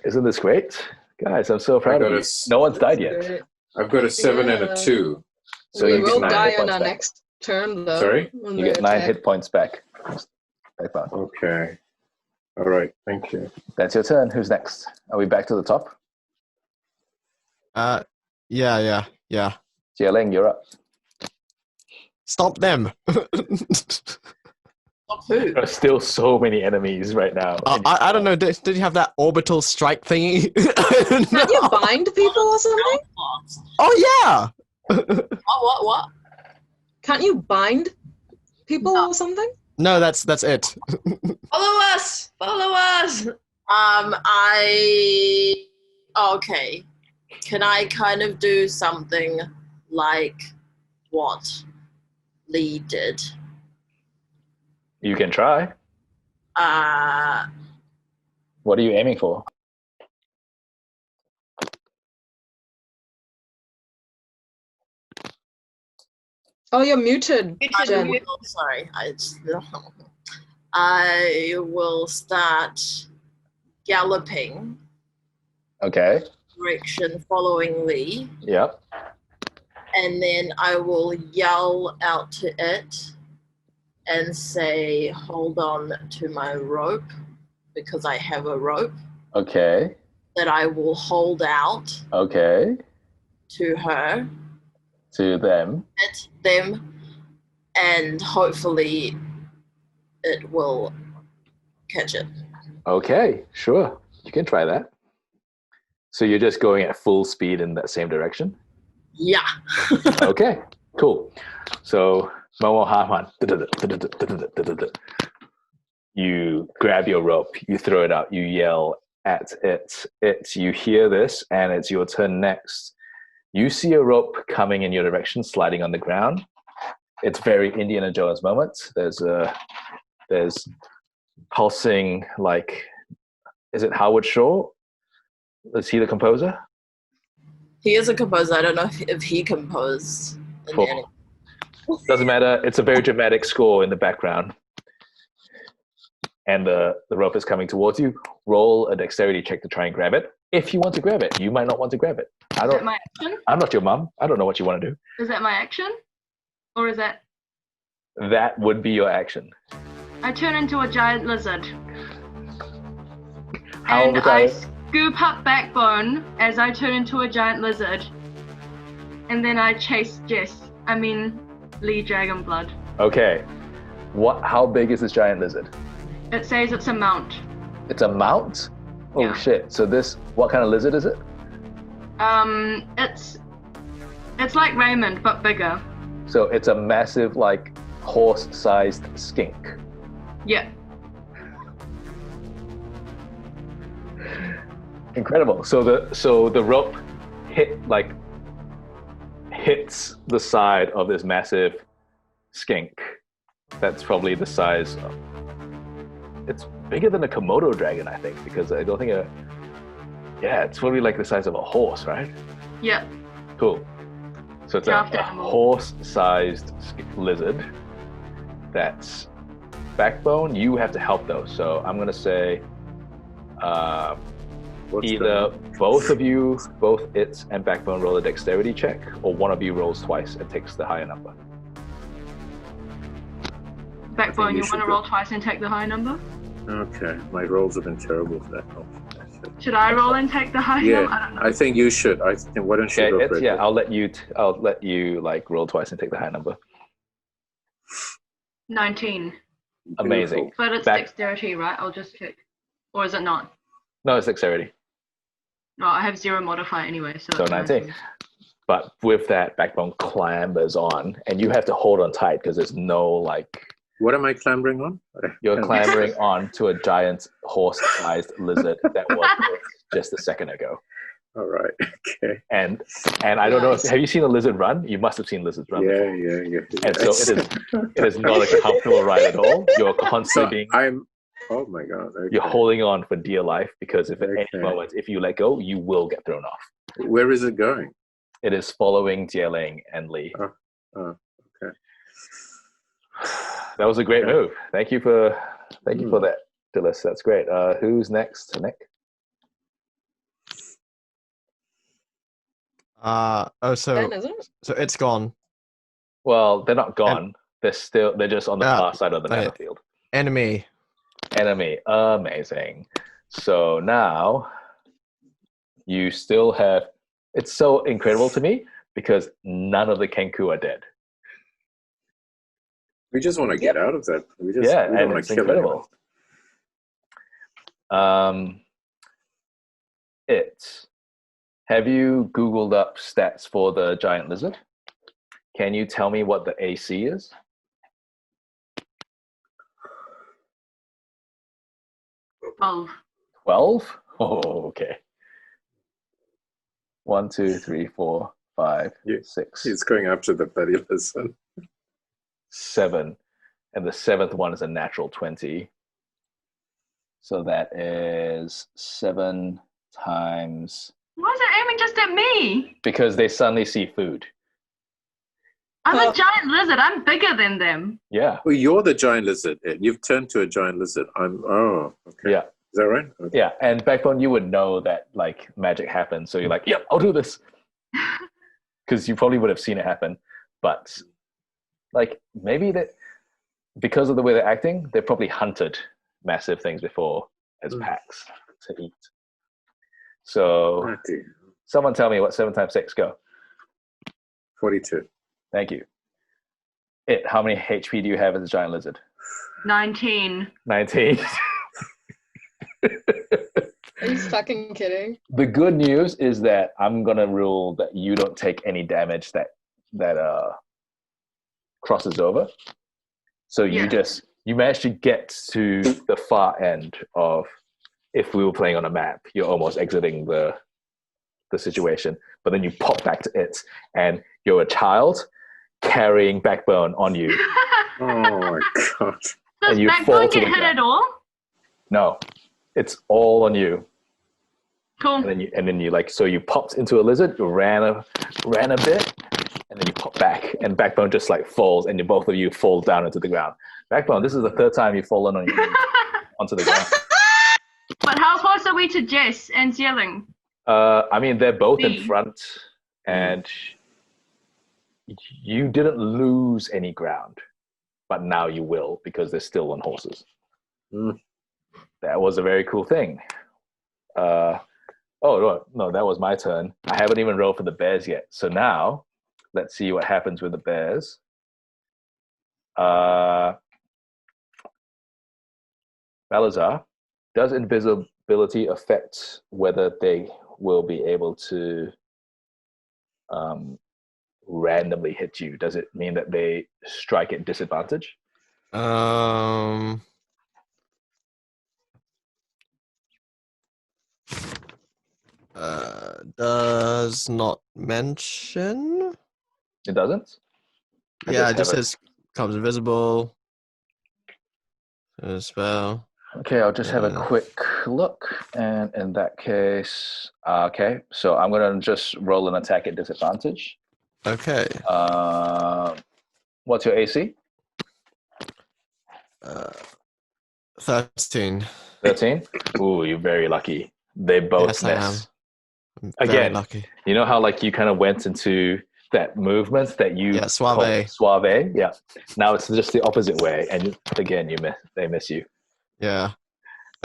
Isn't this great? Guys, I'm so proud of you. No one's died yet. I've got a 7 and a 2. So we you will get 9 die hit on points our back. next turn, though. Sorry? You get 9 hit points back. Okay. All right. Thank you. That's your turn. Who's next? Are we back to the top? Yeah. Zie Ling, you're up. Stop them. There are still so many enemies right now. I don't know. Did you have that orbital strike thingy? Can't you bind people or something? Oh yeah. What? Can't you bind people or something? No, that's it. Follow us! Okay. Can I kind of do something like what Lee did? You can try. What are you aiming for? Oh, you're muted. Jen. Sorry. I will start galloping. Okay. Direction following Lee. Yep. And then I will yell out to it and say, hold on to my rope, because I have a rope. Okay. That I will hold out. Okay. To her. To them. At them. And hopefully it will catch it. Okay, sure. You can try that. So you're just going at full speed in that same direction? Yeah. Okay, cool. So Momo Haman, you grab your rope, you throw it out, you yell at it. You hear this, and it's your turn next. You see a rope coming in your direction, sliding on the ground. It's very Indiana Jones moment. There's pulsing, like, is it Howard Shore? Is he the composer? He is a composer. I don't know if he composed. Cool. Doesn't matter. It's a very dramatic score in the background. And the rope is coming towards you. Roll a dexterity check to try and grab it. If you want to grab it, you might not want to grab it. Is that my action? I'm not your mom. I don't know what you want to do. Is that my action? Or is that... That would be your action. I turn into a giant lizard. How and I scoop up Backbone as I turn into a giant lizard. And then I chase Lee Dragonblood. Okay. How big is this giant lizard? It says it's a mount. It's a mount? Oh Yeah. shit! So what kind of lizard is it? It's like Raymond but bigger. So it's a massive, like, horse-sized skink. Yeah. Incredible. So the rope hits the side of this massive skink. That's probably the size of, it's bigger than a Komodo dragon, I think, because I don't think it's probably like the size of a horse, right? Yeah. Cool. So it's a horse-sized lizard. That's Backbone. You have to help though. So I'm gonna say either both of you, both it and Backbone, roll a dexterity check, or one of you rolls twice and takes the higher number. Backbone, you want to roll twice and take the high number? Okay, my rolls have been terrible for that. Should I roll and take the high number? I don't know. I think you should. Why don't you go for it? Yeah, I'll let you like roll twice and take the high number. 19. Amazing. But it's dexterity, right? I'll just check. Or is it not? No, it's dexterity. No, I have 0 modifier anyway, so 19. But with that, Backbone clambers on, and you have to hold on tight because there's no like. What am I clambering on? You're clambering on to a giant horse-sized lizard that was just a second ago. All right. Okay. And I don't know. Have you seen a lizard run? You must have seen lizards run. Yeah. And so it is not a comfortable ride at all. You're constantly oh my god. Okay. You're holding on for dear life because if at any moment if you let go, you will get thrown off. Where is it going? It is following Zie Ling and Lee. Okay. That was a great move. Thank you for that, Dilys. That's great. Who's next, Nick? So it's gone. Well, they're not gone. They're just on the far side of the battlefield. Enemy. Amazing. So now you still have. It's so incredible to me because none of the Kenku are dead. We just want to get out of that. We don't and want it's to kill incredible. Have you Googled up stats for the giant lizard? Can you tell me what the AC is? 12. 12? Oh, okay. 1, 2, 3, 4, 5, 6. He's going after the bloody lizard. 7. And the 7th one is a natural 20. So that is 7 times... Why is it aiming just at me? Because they suddenly see food. I'm a giant lizard. I'm bigger than them. Yeah. Well, you're the giant lizard. You've turned to a giant lizard. Okay. Yeah. Is that right? Okay. Yeah, and Backbone, you would know that like magic happens, so you're like, yep, I'll do this. Because you probably would have seen it happen. But like maybe that because of the way they're acting, they've probably hunted massive things before as packs to eat. So someone tell me what 7 times 6 go. 42. Thank you. How many HP do you have as a giant lizard? 19. 19. Are you fucking kidding? The good news is that I'm gonna rule that you don't take any damage that crosses over. So you managed to get to the far end of, if we were playing on a map, you're almost exiting the situation, but then you pop back to it, and you're a child carrying Backbone on you. Oh my god! Does Backbone get hit at all? No, it's all on you. Cool. And then you like, so you popped into a lizard, you ran a bit, and then you pop back, and Backbone just like falls, and both of you fall down into the ground. Backbone, this is the 3rd time you've fallen onto the ground. But how close are we to Jess and Zie Ling? I mean, they're both in front, and you didn't lose any ground, but now you will because they're still on horses. That was a very cool thing. No, that was my turn. I haven't even rolled for the bears yet. So now, let's see what happens with the bears. Balasar, does ability affect whether they will be able to randomly hit you? Does it mean that they strike at disadvantage? Does not mention. It doesn't? Yeah, it just says becomes invisible. Spell. Okay, I'll just have a quick look. And in that case, okay, so I'm going to just roll an attack at disadvantage. Okay. What's your AC? 13. 13? Ooh, you're very lucky. They both miss. Again, lucky. You know how like you kind of went into that movement that you suave. Suave, yeah. Now it's just the opposite way, and again, they miss you. Yeah.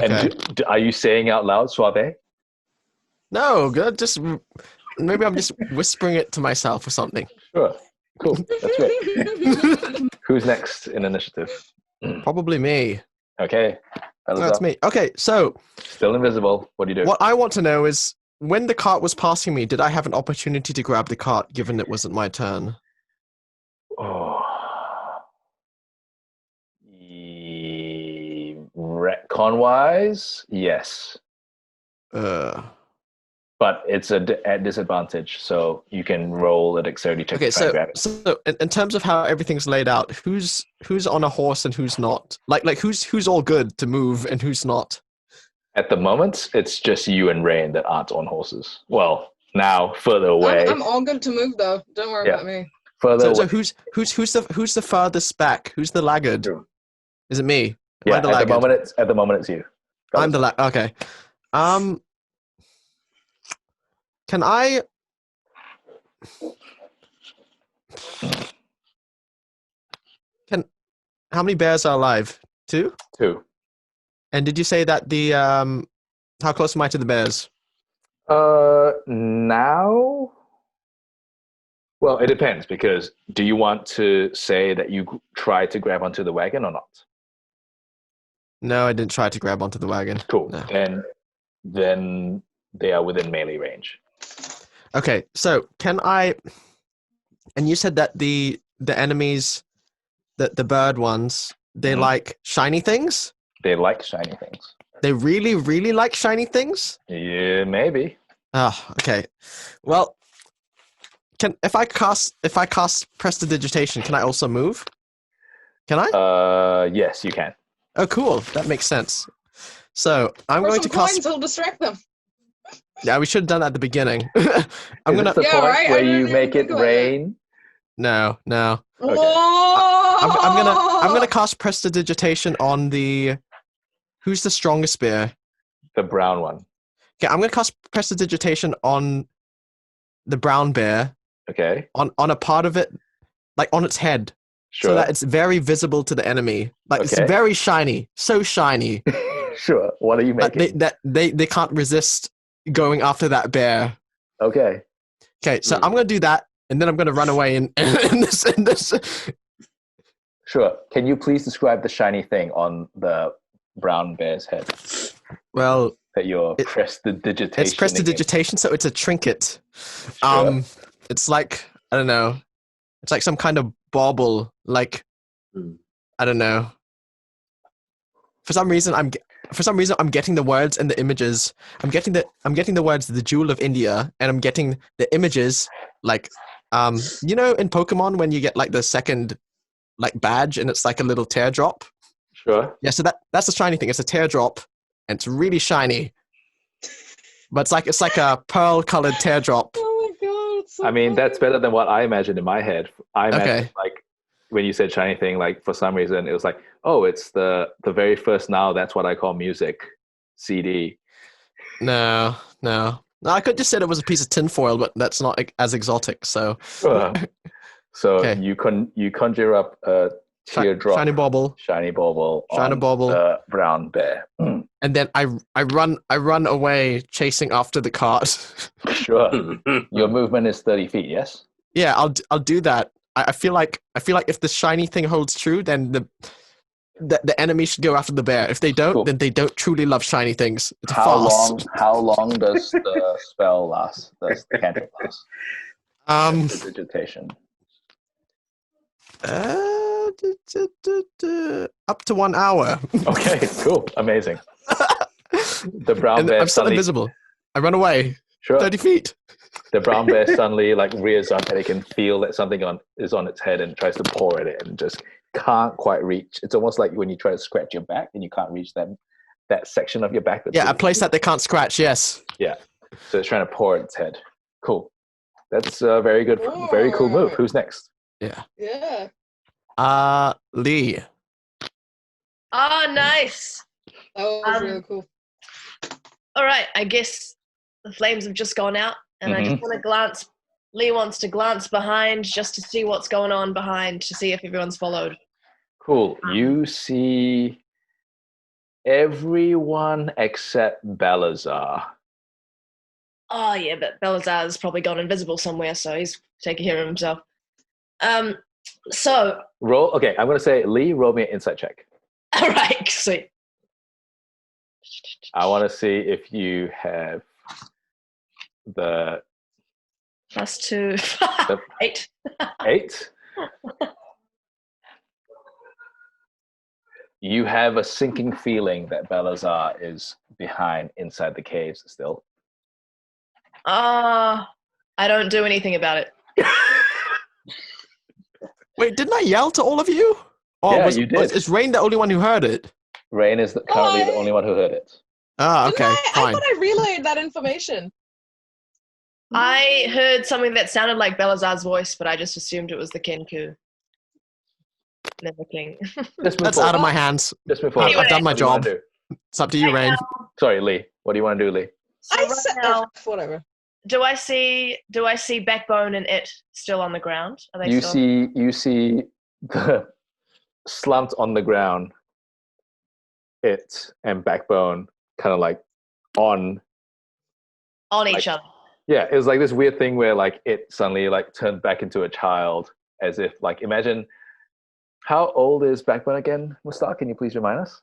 Okay. And are you saying out loud suave? No, good. Just maybe I'm just whispering it to myself or something. Sure. Cool. That's great. Who's next in initiative? Probably me. Okay. That's me. Okay, so still invisible. What do you do? What I want to know is, when the cart was passing me, did I have an opportunity to grab the cart, given it wasn't my turn? Oh. Retcon-wise, yes. But it's at disadvantage, so you can roll a dexterity check to try and grab it. So in terms of how everything's laid out, who's on a horse and who's not? Like who's all good to move and who's not? At the moment, it's just you and Rain that aren't on horses. Well, now further away. I'm all good to move though. Don't worry about me. Further away. So who's the farthest back? Who's the laggard? True. Is it me? Yeah, at the moment it's you. I'm the okay. Can I? How many bears are alive? 2? 2. And did you say that the how close am I to the bears? Now. Well, it depends, because do you want to say that you try to grab onto the wagon or not? No, I didn't try to grab onto the wagon. Cool. No. Then they are within melee range. Okay, so can I? And you said that the enemies, the bird ones, they like shiny things. They like shiny things. They really, really like shiny things. Yeah, maybe. Oh, okay. Well, if I cast prestidigitation, can I also move? Can I? Yes, you can. Oh, cool. That makes sense. So I'm going to cast. Coins will distract them. Yeah, we should have done that at the beginning. I'm gonna. The point right? Where you make it rain. No. Okay. I'm gonna cast prestidigitation on the. Who's the strongest bear? The brown one. Okay, I'm gonna cast prestidigitation on the brown bear. Okay. On a part of it, like on its head, sure. So that it's very visible to the enemy. Like it's very shiny, so shiny. Sure. What are you making? They can't resist going after that bear. Okay. Okay, so I'm gonna do that, and then I'm gonna run away in this. Sure. Can you please describe the shiny thing on the brown bear's head? Well, that you're prestidigitation. It's prestidigitation, so it's a trinket. Sure. It's like, I don't know. It's like some kind of bauble. Like, I don't know. For some reason, I'm getting the words and the images. I'm getting the words "the Jewel of India," and I'm getting the images like, you know, in Pokemon when you get like the second, like badge, and it's like a little teardrop. Sure. Yeah. So that's the shiny thing. It's a teardrop, and it's really shiny. But it's like a pearl-colored teardrop. Oh my god! It's so I mean, funny. that's better than what I imagined in my head. I imagined like when you said shiny thing, like for some reason it was like, oh, it's the very first Now That's What I Call Music CD. No. I could just said it was a piece of tinfoil, but that's not as exotic. So. So okay. you conjure up a teardrop, shiny bauble, on the brown bear, and then I run away chasing after the cart. Sure. Your movement is 30 feet. Yes. Yeah, I'll do that. I feel like if the shiny thing holds true, then the enemy should go after the bear. If they don't, Cool. then they don't truly love shiny things. It's a How farce. long does the spell last? Does the cantrip last? Prestidigitation. Up to 1 hour. Okay, cool, amazing. The brown bear I'm still suddenly, invisible. I run away. sure. 30 feet. The brown bear suddenly like rears up and it can feel that something is on its head and tries to paw at it and just can't quite reach. It's almost like when you try to scratch your back and you can't reach that section of your back. That's Yeah, a place that they can't scratch. Yes. Yeah. So it's trying to paw at its head. Cool. That's a very good, very cool move. Who's next? Yeah. Yeah. Lee. Oh, nice. That was really cool. All right, I guess the flames have just gone out, and I just want to glance. Lee wants to glance behind just to see what's going on behind, to see if everyone's followed. Cool. You see everyone except Balasar. Oh, yeah, but Balasar's probably gone invisible somewhere, so he's taking care of himself. So... Roll. Okay, I'm going to say, Lee, roll me an insight check. All right, sweet. I want to see if you have the... +2. 8. 8? You have a sinking feeling that Balasar is behind inside the caves still. I don't do anything about it. Wait, didn't I yell to all of you? Or Yeah, you did. Is Rain the only one who heard it? Rain is currently the only one who heard it. Ah, okay, I fine. thought I relayed that information. I heard something that sounded like Belasar's voice, but I just assumed it was the Kenku. Never king. That's out of my hands. Just before. I've done my job. Do? It's up to you, Rain. Sorry, Lee. What do you want to do, Lee? So I right said now, whatever. do I see Backbone and it still on the ground? Are they You still? you see the slumped on the ground, it and Backbone kind of like on Each other. Yeah, it was like this weird thing where like it suddenly like turned back into a child, as if like imagine how old is Backbone again, Mustaq? Can you please remind us?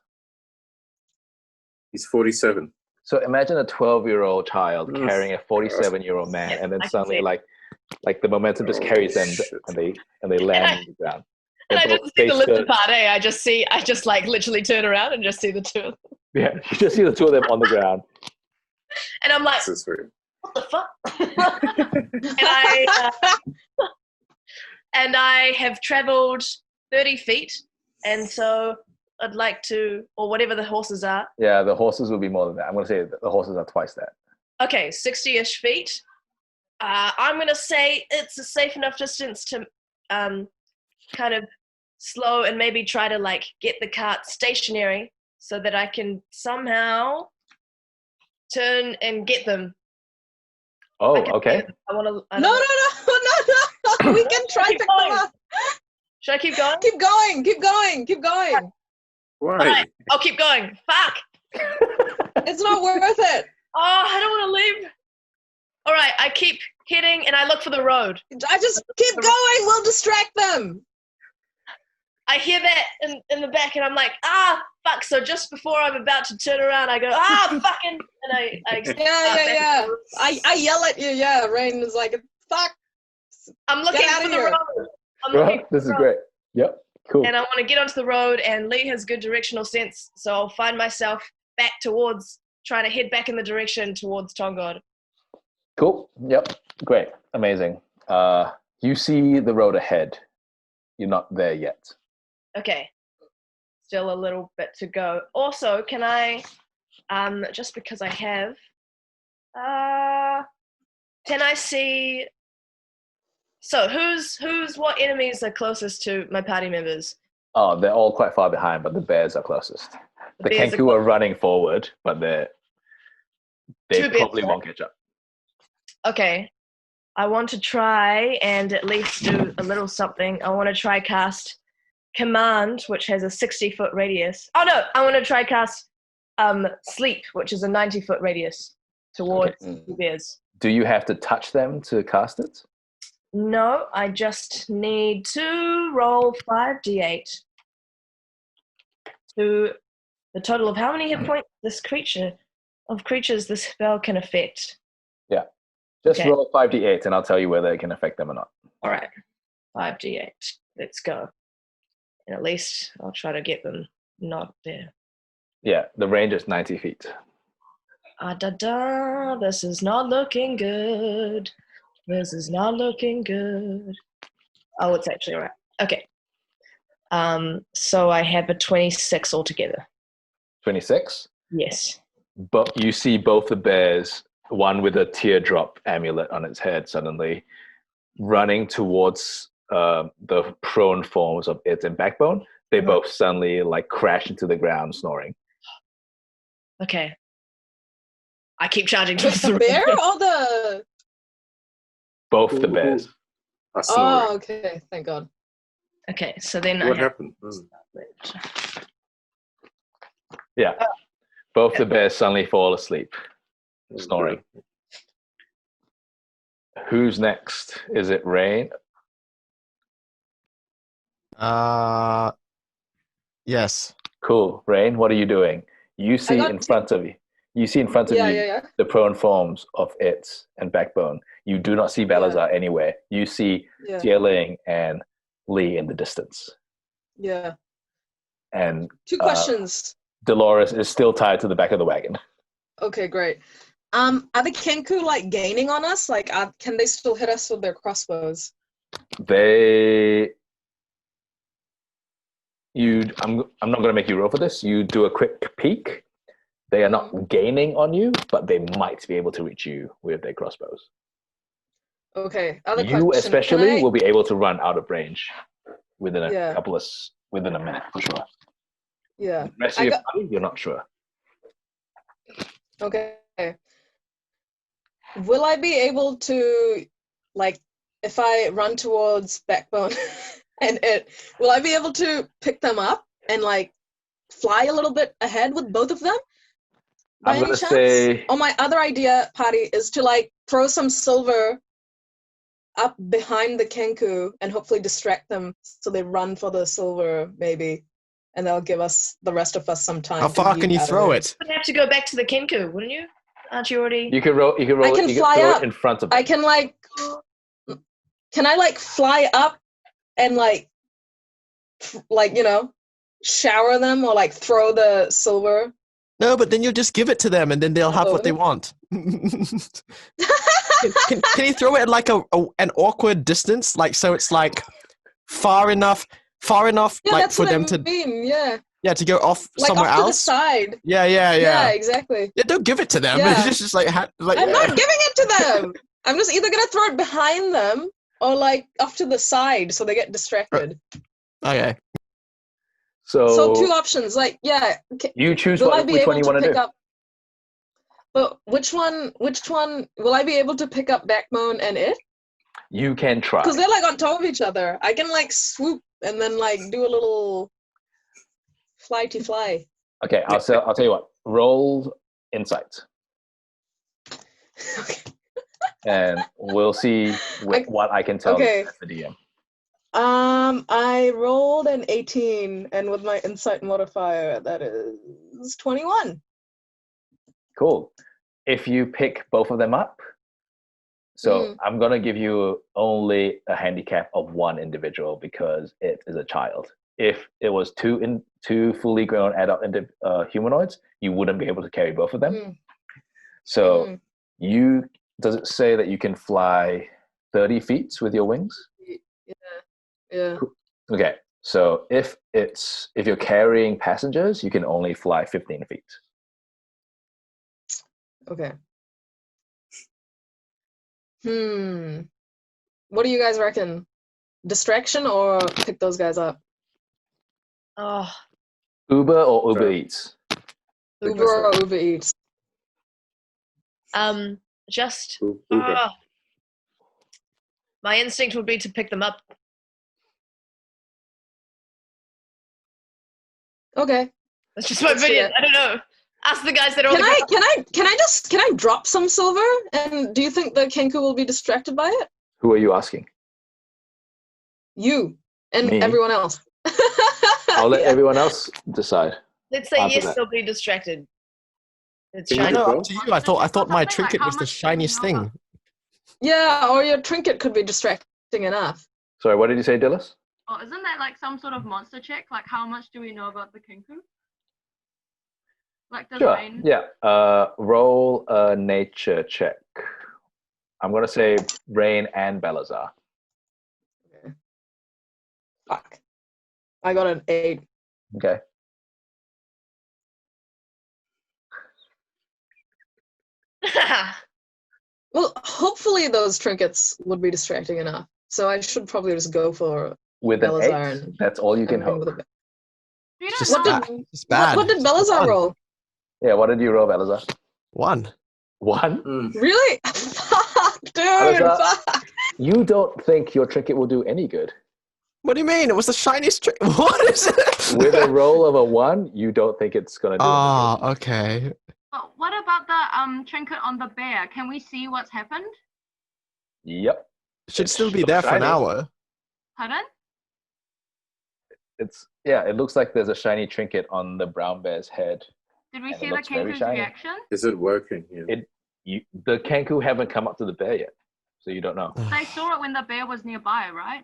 He's 47. So imagine a 12-year-old child carrying a 47-year-old man, Yeah, and then I can suddenly see it. like the momentum just carries them, and they land on the ground. And I They're didn't both see the face lizard to- part, I just like literally turn around and just see the two of them. Yeah, you just see the two of them on the ground. And I'm like, This is weird. what the fuck? and I have traveled 30 feet, and so I'd like to, or whatever the horses are. Yeah, the horses will be more than that. I'm going to say that the horses are twice that. Okay, 60-ish feet. I'm going to say it's a safe enough distance to kind of slow and maybe try to like get the cart stationary so that I can somehow turn and get them. Oh, okay. I want to. No. We can try Keep to going. come up. Should I keep going? Keep going. Why? All right, I'll keep going. Fuck. It's not worth it. Oh, I don't want to leave. All right, I keep hitting and I look for the road. I just keep going. We'll distract them. I hear that in the back and I'm like, fuck. So just before I'm about to turn around, I go, fucking. And I Yeah. I yell at you. Yeah, Rain is like, fuck. I'm looking Get out for of the here. road. I'm looking for This the is road. great. Yep, cool. And I want to get onto the road, and Lee has good directional sense, so I'll find myself back towards, trying to head back in the direction towards Tongod. Cool. Yep. Great. Amazing. You see the road ahead. You're not there yet. Okay. Still a little bit to go. Also, can I, just because I have, can I see, so what enemies are closest to my party members? Oh, they're all quite far behind, but the bears are closest. The bears Kenku are running forward, but they Two bears, probably right? won't catch up. Okay. I want to try and at least do a little something. I want to try cast Command, which has a 60-foot radius. Oh no, I want to try cast Sleep, which is a 90-foot radius towards the bears. Do you have to touch them to cast it? No, I just need to roll 5d8. to the total of how many hit points this creatures this spell can affect. Yeah. Just Okay. roll 5d8 and I'll tell you whether it can affect them or not. All right. 5d8. Let's go. And at least I'll try to get them not there. Yeah, the range is 90 feet. This is not looking good. This is not looking good. Oh, it's actually all right. Okay. So I have a 26 altogether. 26? Yes. But you see both the bears, one with a teardrop amulet on its head suddenly, running towards the prone forms of it and Backbone. They both suddenly like crash into the ground snoring. Okay. I keep charging With towards the bear or the... Both the bears. Oh, okay. Thank God. Okay, so then What happened? Yeah. Both the bears suddenly fall asleep, snoring. Who's next? Is it Rain? Yes. Cool. Rain, what are you doing? You see in front of you. You see in front of you the prone forms of it and Backbone. You do not see Balasar anywhere. You see Zie Ling and Lee in the distance. Yeah. And 2 questions. Dolores is still tied to the back of the wagon. Okay, great. Are the Kenku like gaining on us? Like, can they still hit us with their crossbows? I'm not going to make you roll for this. You do a quick peek. They are not gaining on you, but they might be able to reach you with their crossbows. Okay. You especially will be able to run out of range within a within a minute for sure. Yeah. The rest of your party, you're not sure. Okay. Will I be able to, like, if I run towards Backbone and will I be able to pick them up and, like, fly a little bit ahead with both of them? I'm going to say... Or my other idea, Patty, is to, like, throw some silver up behind the Kenku and hopefully distract them so they run for the silver, maybe. And they'll give the rest of us some time. How far can you throw it? You'd have to go back to the Kenku, wouldn't you? Aren't you already? You can roll. I can fly up in front of them. I can Can I like fly up and like shower them or like throw the silver? No, but then you'll just give it to them and then they'll have what they want. Can you throw it at like an awkward distance, like so it's like far enough, like for them to to go off like somewhere off else? To the side. Yeah, exactly. Yeah, don't give it to them. Yeah. It's just like I'm not giving it to them. I'm just either gonna throw it behind them or like off to the side so they get distracted. Okay. So 2 options, like you choose which one you want to do. But which one will I be able to pick up Backbone and it? You can try. Because they're like on top of each other. I can like swoop and then like do a little fly. Okay, I'll tell you what. Roll insight. Okay. And we'll see what I can tell the DM. I rolled an 18, and with my insight modifier, that is 21. Cool. If you pick both of them up, I'm going to give you only a handicap of 1 individual because it is a child. If it was two fully grown adult humanoids, you wouldn't be able to carry both of them. So does it say that you can fly 30 feet with your wings? Yeah. Cool. Okay. So if you're carrying passengers, you can only fly 15 feet. Okay. What do you guys reckon? Distraction or pick those guys up? Oh. Uber or Uber Eats? Uber or Uber Eats? Just Uber. My instinct would be to pick them up. Okay. That's just my opinion. I don't know. Ask the guys that are. Can I drop some silver? And do you think the Kenku will be distracted by it? Who are you asking? You and Me? everyone else. I'll let everyone else decide. Let's say After yes, that. they'll be distracted. It's Can you shiny. do No, both? up to you. I thought my Something like trinket how was the much do we shiniest know about- thing. Yeah, or your trinket could be distracting enough. Sorry, what did you say, Dilys? Oh, isn't that like some sort of monster check? Like how much do we know about the Kinku? Like does Sure. Rain? Yeah. Roll a nature check. I'm gonna say Rain and Balasar. Fuck. I got an 8. Okay. Well, hopefully those trinkets would be distracting enough. So I should probably just go for With an Balasar 8, and that's all you can everything hope. with a We It's don't just What know. did- bad. It's bad. What did It's Balasar fun. roll? Yeah, what did you roll, Balasar? 1. 1? Mm. Really? Fuck, dude. Balasar? Fuck. You don't think your trinket will do any good. What do you mean? It was the shiniest trick. What is it? With a roll of a 1, you don't think it's gonna do any good. Oh, okay. But what about the trinket on the bear? Can we see what's happened? Yep. Should It's still be so there for an shiny. hour. Pardon? It looks like there's a shiny trinket on the brown bear's head. Did we And it see the looks very Kinku's shiny. reaction? Is it working? Yeah. The Kenku haven't come up to the bear yet, so you don't know. They saw it when the bear was nearby, right?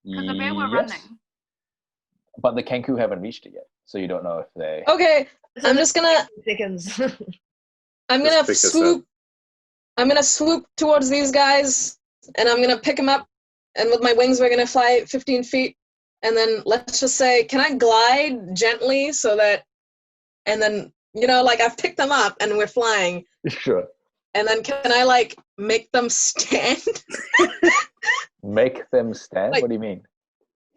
Because the bear were Yes, running. but the Kenku haven't reached it yet, so you don't know if they. Okay, So I'm just gonna seconds. I'm Just gonna pick us up. swoop. I'm gonna swoop towards these guys, and I'm gonna pick them up. And with my wings, we're gonna fly 15 feet. And then let's just say, can I glide gently so that, and then like I've picked them up and we're flying. Sure. And then can I like make them stand? Make them stand. Like- What do you mean?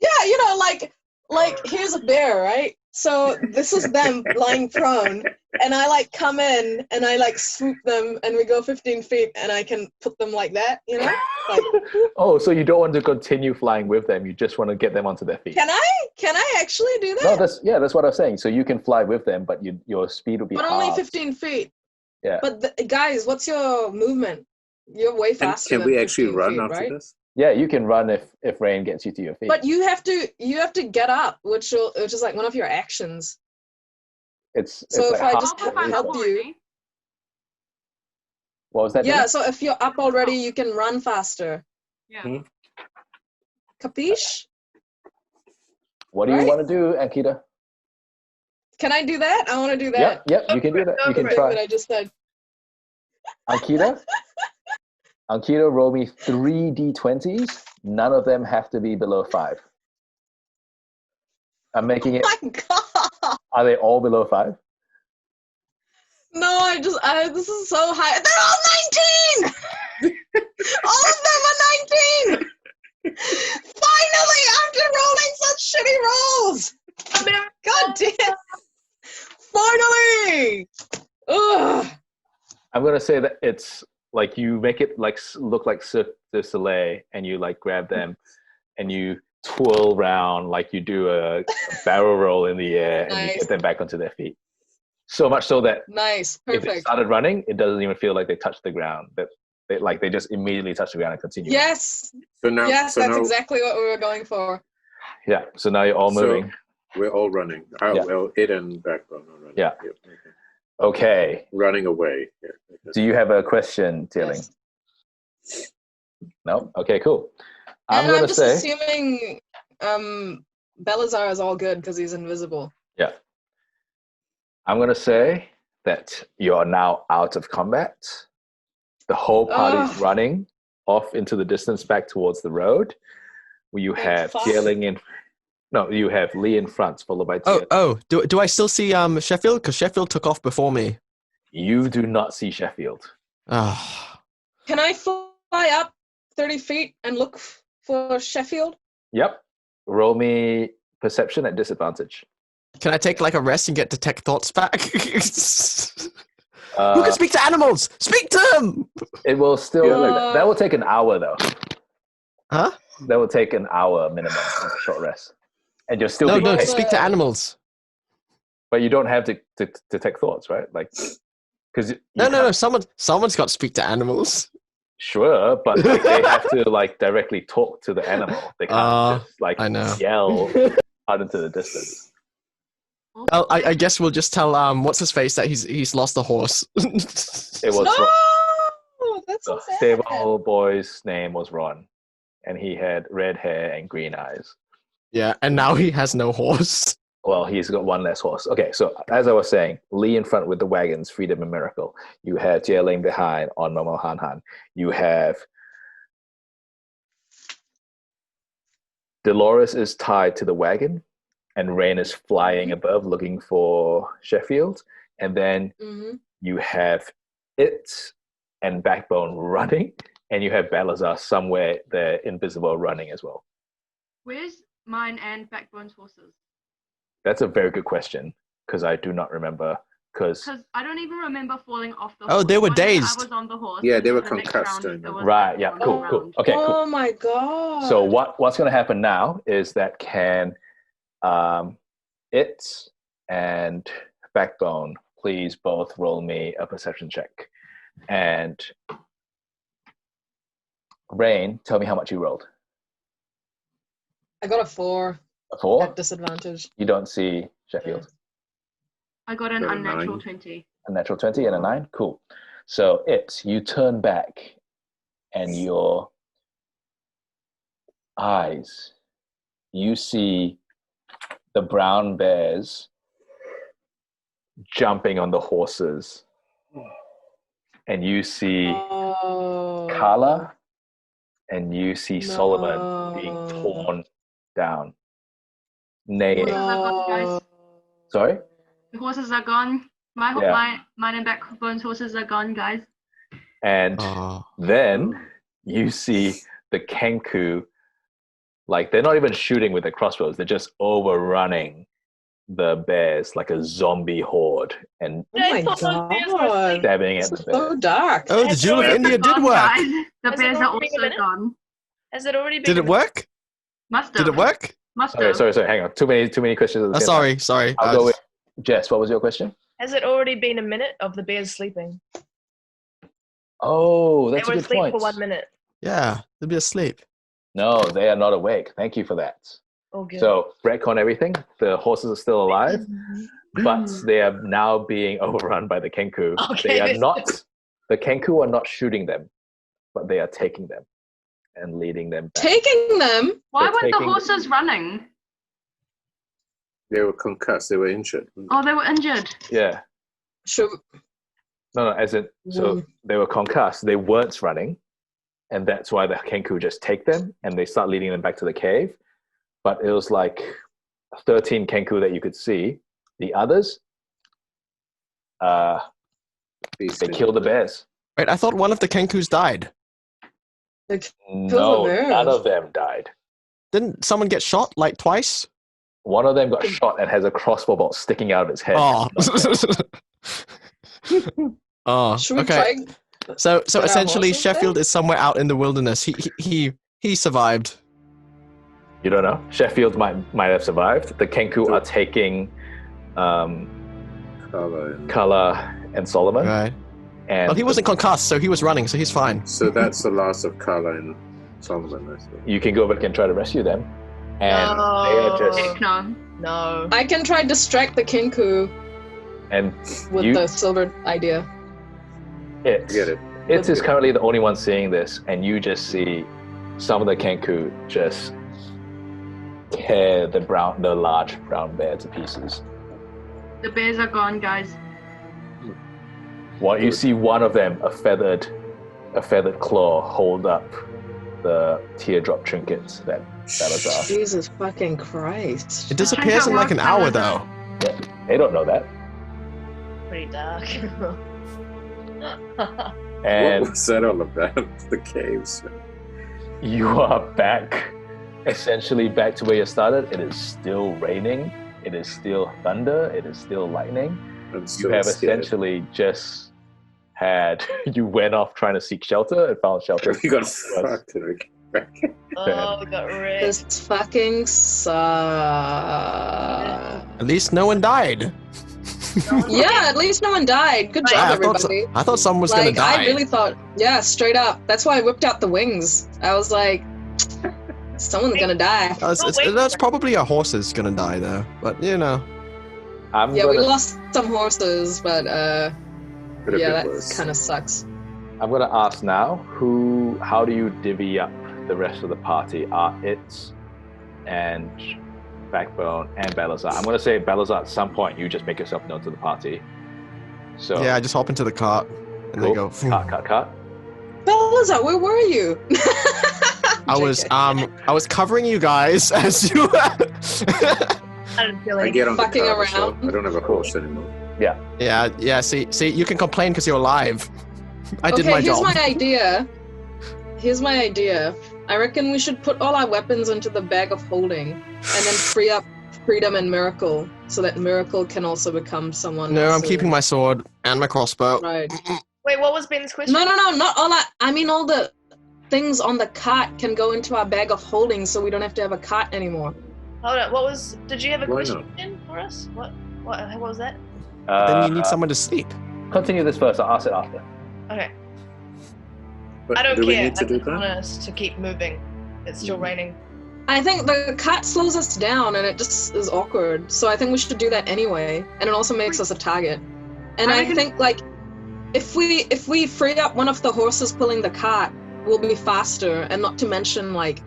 Yeah, like here's a bear, right? So this is them lying prone, and I like come in and I like swoop them, and we go 15 feet, and I can put them like that, Like, Oh, so you don't want to continue flying with them? You just want to get them onto their feet? can I actually do No, that? that's what I was saying. So you can fly with them, but your speed will be But only halved. 15 feet. Yeah. But guys, what's your movement? You're way And faster. can than we actually 15 run feet, after right? this? Yeah, you can run if rain gets you to your feet. But you have to get up, which is like one of your actions. it's So like if I half just the If I'm way help up from- you- already, What was that? Yeah, Dylan? so if you're up already, you can run faster. yeah. Hmm. Capiche? What do you Right? want to do, Ankita? Can I do that? I want to do that. Yep, you can do that. Go You can for it. Thing that try. I just said. Ankita, roll me 3 d20s. None of them have to be below 5. I'm making it. Oh my god! Are they all below 5? No, this is so high. They're all 19! All of them are 19! Finally, after rolling such shitty rolls! God damn! Finally! Ugh! I'm gonna say that it's like you make it like look like Cirque du Soleil, and you like grab them, and you twirl round like you do a barrel roll in the air, and you Nice. get them back onto their feet. So much so that Nice, if they perfect. started running, it doesn't even feel like they touched the ground. That they just immediately touch the ground and continue. Yes, So now, yes, so that's now exactly what we were going for. Yeah. So now you're all So- moving. we're all running. Yeah. Well, it and Backbone are running. Yeah. Yep, okay. Okay. Running away. Yeah, okay. Do you have a question, Zie Ling? Yes. No? Okay, cool. I'm And going I'm to just say, assuming Balasar is all good because he's invisible. I'm going to say that you are now out of combat. The whole party's Ugh. running off into the distance back towards the road. You Thank have fuck. Zie Ling in. No, you have Lee in front, followed by Zie. Do I still see Sheffield? Because Sheffield took off before me. You do not see Sheffield. Ah, Can I fly up 30 feet and look for Sheffield? Yep. Roll me perception at disadvantage. can I take like a rest and get detect thoughts back? Who Uh, can speak to animals? Speak to them. it will still. Yeah. That will take an hour, though. Huh? That will take an hour minimum of a short rest. And you're still No, being no, Well, speak to animals. but you don't have to detect thoughts, right? Like, because No. Someone's got to speak to animals. Sure, but like, they have to like directly talk to the animal. They can't just like I know. yell out into the distance. Well, I guess we'll just tell what's his face that he's lost the horse. It was No, that's so the sad. stable boy's name was Ron, and he had red hair and green eyes. Yeah, and now he has no horse. Well, he's got one less horse. Okay, so as I was saying, Lee in front with the wagons, Freedom and Miracle. You have Zie Ling behind on Momo Han Han. You have Dolores is tied to the wagon, and Rain is flying above looking for Sheffield. And then you have It and Backbone running, and you have Balasar somewhere there, invisible, running as well. Where's mine and Backbone's horses? That's a very good question, because I do not remember. Because I don't even remember falling off the horse. Oh, they were One day dazed. I was on the horse. Yeah, they were the next concussed, round, I know. it was right, yeah, on the cool. ground. Okay, cool. Oh my god. So what's going to happen now is that It and Backbone, please both roll me a perception check. And Rain, tell me how much you rolled. I got a 4 A 4? at disadvantage. You don't see Sheffield. I got an Got a unnatural 9. 20. A natural 20 and a 9? Cool. So you turn back and your eyes, you see the brown bears jumping on the horses. And you see Oh. Carla and you see Solomon being No. torn down. Neighing. No. Sorry? The horses are gone. Yeah. Mine and Backbone's horses are gone, guys. And Oh. then you see the Kenku, like they're not even shooting with the crossbows, they're just overrunning the bears like a zombie horde and Oh my I thought those bears were god. asleep. stabbing This at is the so bears. dark. Oh, the Jewel of Bears India did Gone, work. guys. The Has it bears are already been a also minute? gone. Has it already been? Did it work? Must Did have. it work? Must Okay, have. sorry, hang on. Too many questions. At the same time. Sorry. I'll go with Jess. What was your question? Has it already been a minute of the bears sleeping? Oh, that's They a were good asleep point. for 1 minute. Yeah, they'll be asleep. No, they are not awake. Thank you for that. Oh, good. So, retcon everything. The horses are still alive, Mhm. but they are now being overrun by the Kenku. Okay, They are this- not. The Kenku are not shooting them, but they are taking them and leading them back. Taking them? Why They're weren't the taking- horses running? They were concussed. They were injured. Oh, they were injured. Yeah. Should No, as in, so they were concussed. They weren't running, and that's why the Kenku just take them and they start leading them back to the cave. But it was like 13 Kenku that you could see. The others, they killed the bears. Wait, I thought one of the Kenkus died. No, the bears. none of them died. Didn't someone get shot like twice? One of them got shot and has a crossbow bolt sticking out of its head. Oh. Oh, Should we okay. try? So Put our essentially, horses there? Sheffield is somewhere out in the wilderness. He survived. You don't know. Sheffield might have survived. The Kenku are taking Kala and Solomon. Right. And Well, he wasn't concussed, so he was running, so he's fine. So that's the last of Carla and Solomon, I suppose. you can go back and try to rescue them. And they are just Heck no. No. I can try distract the Kinku and with you the silver idea. it. Get it. It is currently the only one seeing this, and you just see some of the Kenku just tear the large brown bear to pieces. The bears are gone, guys. You see one of them, a feathered claw, hold up the teardrop trinkets that Balasar. Jesus fucking Christ. It disappears in like an hour, though. They don't know that. Pretty dark. And What was that all about? The caves. you are back, essentially back to where you started. It is still raining. It is still thunder. It is still lightning. I'm You still have scared. essentially just you went off trying to seek shelter and found shelter. We got fucked and we came back. Oh, we got wrecked. This fucking sucks. At least no one died. Yeah, at least no one died. Good job, everybody. I thought someone was gonna Like, die. I really thought, yeah, straight up. That's why I whipped out the wings. I was like, Someone's gonna die. That's probably a horse is gonna die though. But you know. We lost some horses, but Could have yeah, been that worse. kind of sucks. I'm gonna ask now. How do you divvy up the rest of the party? Are it and Backbone and Balasar? I'm gonna say Balasar. At some point, you just make yourself known to the party. So Yeah, I just hop into the cart and cool. they go. Cut. Balasar, where were you? I was covering you guys as you. I get on the Fucking cart as well. around. I don't have a horse anymore. Yeah. See, you can complain because you're alive. I did my here's job. Here's my idea. I reckon we should put all our weapons into the bag of holding, and then free up Freedom and Miracle, so that Miracle can also become someone. No, I'm else's- keeping my sword and my crossbow. Right. Wait, what was Ben's question? No, not all that. I mean, all the things on the cart can go into our bag of holding, so we don't have to have a cart anymore. Hold on. Did you have a Why question for us? What was that? Then you need someone to sleep. Continue this first. I'll ask it after. Okay. But I don't do care. we need to I do just want that? us to keep moving. It's still raining. I think the cart slows us down, and it just is awkward. So I think we should do that anyway, and it also makes us a target. And I think like if we free up one of the horses pulling the cart, we'll be faster. And not to mention like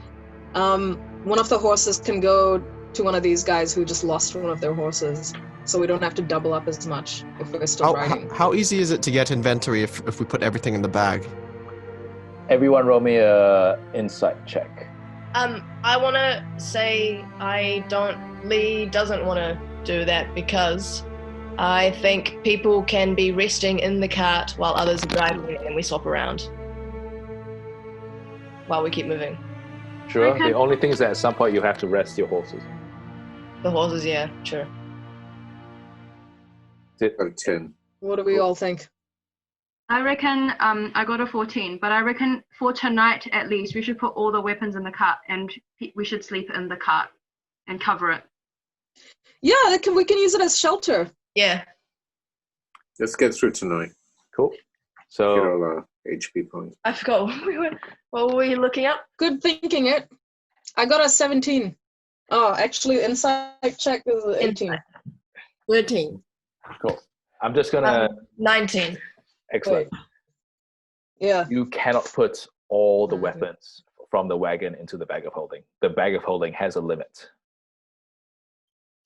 one of the horses can go to one of these guys who just lost one of their horses, so we don't have to double up as much if we're still riding. How easy is it to get inventory if we put everything in the bag? Everyone, roll me a insight check. I want to say Lee doesn't want to do that because I think people can be resting in the cart while others are driving and we swap around while we keep moving. Sure. Okay. The only thing is that at some point you have to rest your horses. The horses, yeah, sure. Got a 10. What do we all think? I reckon I got a 14, but I reckon for tonight at least we should put all the weapons in the cart and we should sleep in the cart and cover it. Yeah, we can use it as shelter. Yeah. Let's get through tonight. Cool. Get So all our HP points. I forgot what were you looking up? Good thinking it. I got a 17. Oh, actually, insight check is 18. 13. cool. I'm just gonna 19. excellent. Yeah. You cannot put all the weapons from the wagon into the bag of holding. The bag of holding has a limit.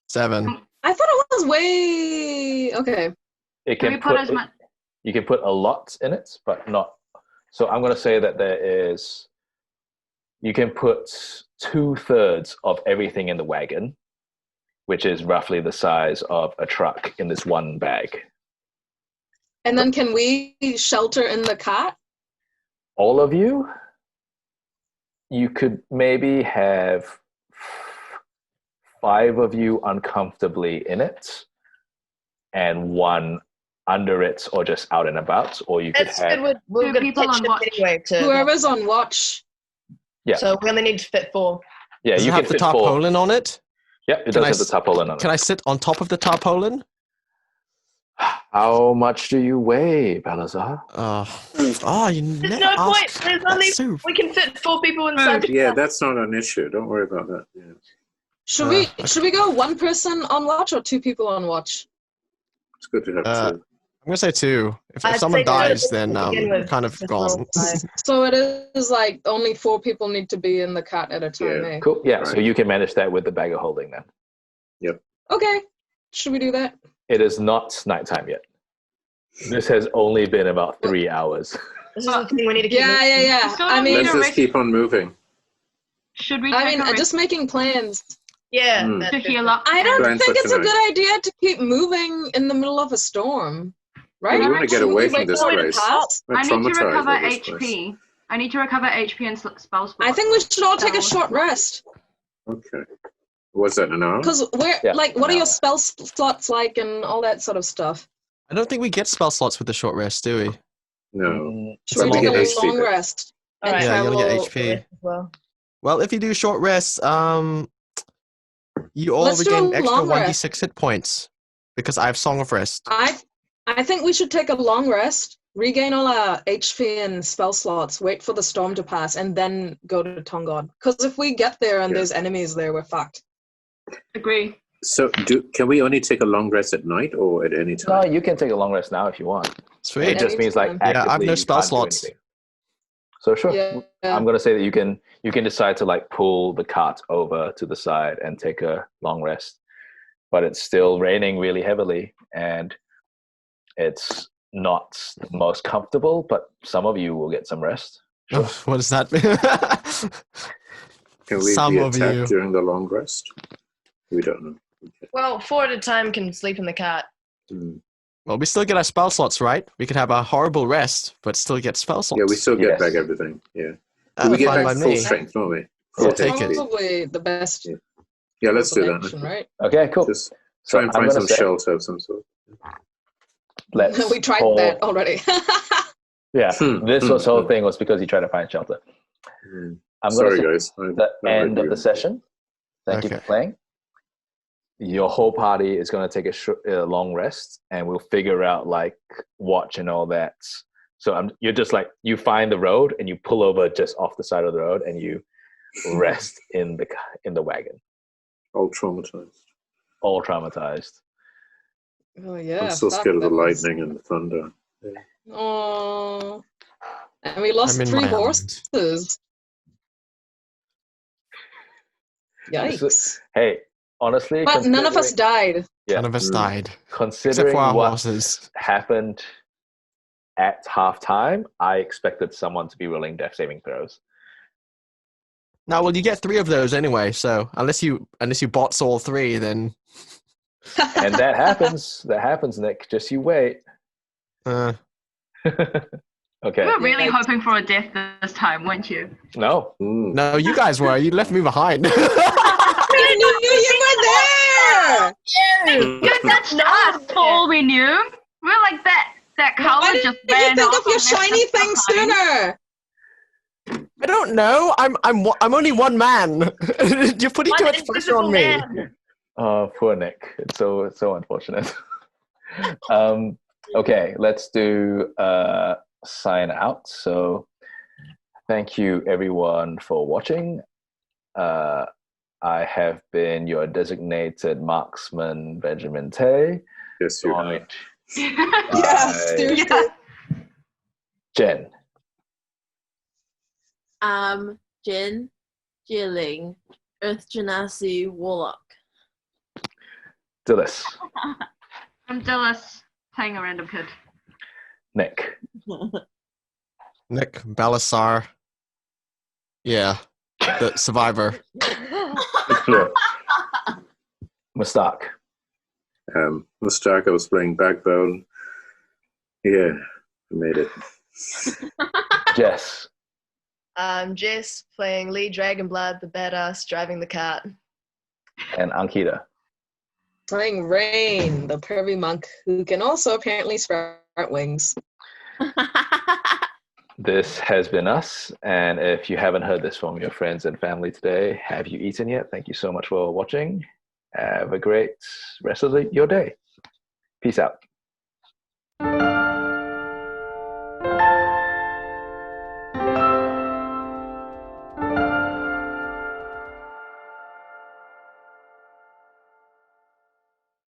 7. I thought it was way... Okay. It Can can we put as much? You can put a lot in it, but not. So I'm going to say that you can put 2/3 of everything in the wagon, which is roughly the size of a truck, in this one bag. And then can we shelter in the cot? All of you, you could maybe have 5 of you uncomfortably in it, and 1 under it or just out and about, or you could That's have... good. We're Two going to people pitch on it watch. anyway. Whoever's on watch. Yeah. So we only need to fit 4. Yeah, Does you it can have the fit 4. tarpaulin on it? Yep, it Can does I have the s- tarpaulin on it. Can I sit on top of the tarpaulin? How much do you weigh, Balasar? You There's never no ask. point. There's only That's so... we can fit 4 people inside. the Yeah, car. that's not an issue. Don't worry about that. Yeah. Should okay. we go 1 person on watch or 2 people on watch? It's good to have two. I'm going to say 2. If I'd someone say dies, two then to begin we're with. kind of Just gone. roll 5. So it is like only 4 people need to be in the cot at a time, Yeah. eh? Cool. Yeah, so Right. you can manage that with the bag of holding then. Okay. Should we do that? It is not nighttime yet. This has only been about 3 hours. This is the thing we need to keep Yeah, moving. yeah. So I mean, Let's just keep on moving. Should we take a rest just making plans. Yeah. Mm. that's to good. heal up? I don't Plans think for it's a tonight. good idea to keep moving in the middle of a storm. Right? we want to get Should we away from wait this for it to place. pass? We're I need to traumatized recover by this HP. place. I need to recover HP and spell slots. I think we should all take a short rest. Okay. Was that an hour? Because Yeah, what an are your hour. spell slots like and all that sort of stuff? I don't think we get spell slots with the short rest, do we? No. Mm, Should But we we take get a HP long bit. rest? All right. Yeah, you only get travel- HP. As well. Well, if you do short rests, you all Let's do regain a extra long 1d6 hit points because I have Song of Rest. I think we should take a long rest Regain all our HP and spell slots, wait for the storm to pass, and then go to Tongod. Because if we get there and there's enemies there, we're fucked. Agree. So, can we only take a long rest at night or at any time? No, you can take a long rest now if you want. Sweet. It just means like actively I have no you spell can't do slots. anything. So sure, Yeah. I'm gonna say that you can decide to like pull the cart over to the side and take a long rest, but it's still raining really heavily and it's not the most comfortable. But some of you will get some rest. Sure. What does that mean? Can we Some be of attacked you. during the long rest? We don't know. Okay. Well, 4 at a time can sleep in the cart. Well, we still get our spell slots, right? We could have a horrible rest, but still get spell slots. Yeah, we still get Yes. back everything. Yeah. That'll We get fine back by full me. strength, don't we? I'll Full take HP. it. Probably the best. Yeah, let's do that. option, right? Okay, cool. Just So try and I'm find gonna some say- shelter of some sort. Let's We tried call- that already. Yeah, this Hmm. whole thing was because you tried to find shelter. I'm Sorry, going to guys. say the end of the session. Thank you for Okay. playing. Your whole party is going to take a long rest, and we'll figure out like watch and all that. So you're just like you find the road and you pull over just off the side of the road and you rest in the wagon. All traumatized. All traumatized. Oh yeah. I'm so fuck, scared of the that was- lightning and the thunder. Oh. And we lost I'm in 3 my horses. Yikes. Hey, honestly, But none of us considering- died. Yeah. None of us died. Except Considering for our what horses. happened at halftime, I expected someone to be rolling death saving throws. No, well, you get 3 of those anyway, so unless you bots all 3, then... And that happens. That happens, Nick. Just you wait. Uh, Okay. You were really Yeah. hoping for a death this time, weren't you? No. no, you guys were. You left me behind. We knew you were there! That's us, all we knew. We're like that Why color didn't just you ran think off of your and left shiny us thing behind. sooner? I don't know. I'm only one man. You're putting too much pressure on me. Oh, poor Nick. It's so unfortunate. Okay, let's do sign out. So thank you everyone for watching. I have been your designated marksman, Benjamin Tay. Yes, you have. Joined Yeah, by seriously. Jen. Jen, Zie Ling, Earth Genasi, Warlock. Dilys. I'm Dilys, playing a random kid. Nick. Nick Balasar. Yeah, the survivor. Sure. Mustaq. Mustaq, I was playing Backbone. Yeah, I made it. Jess. Jess playing Lee Dragonblood, the badass driving the cart. And Ankita. Playing Rain, the pervy monk who can also apparently sprout wings. This has been us, and if you haven't heard this from your friends and family today, have you eaten yet? Thank you so much for watching. Have a great rest of your day. Peace out.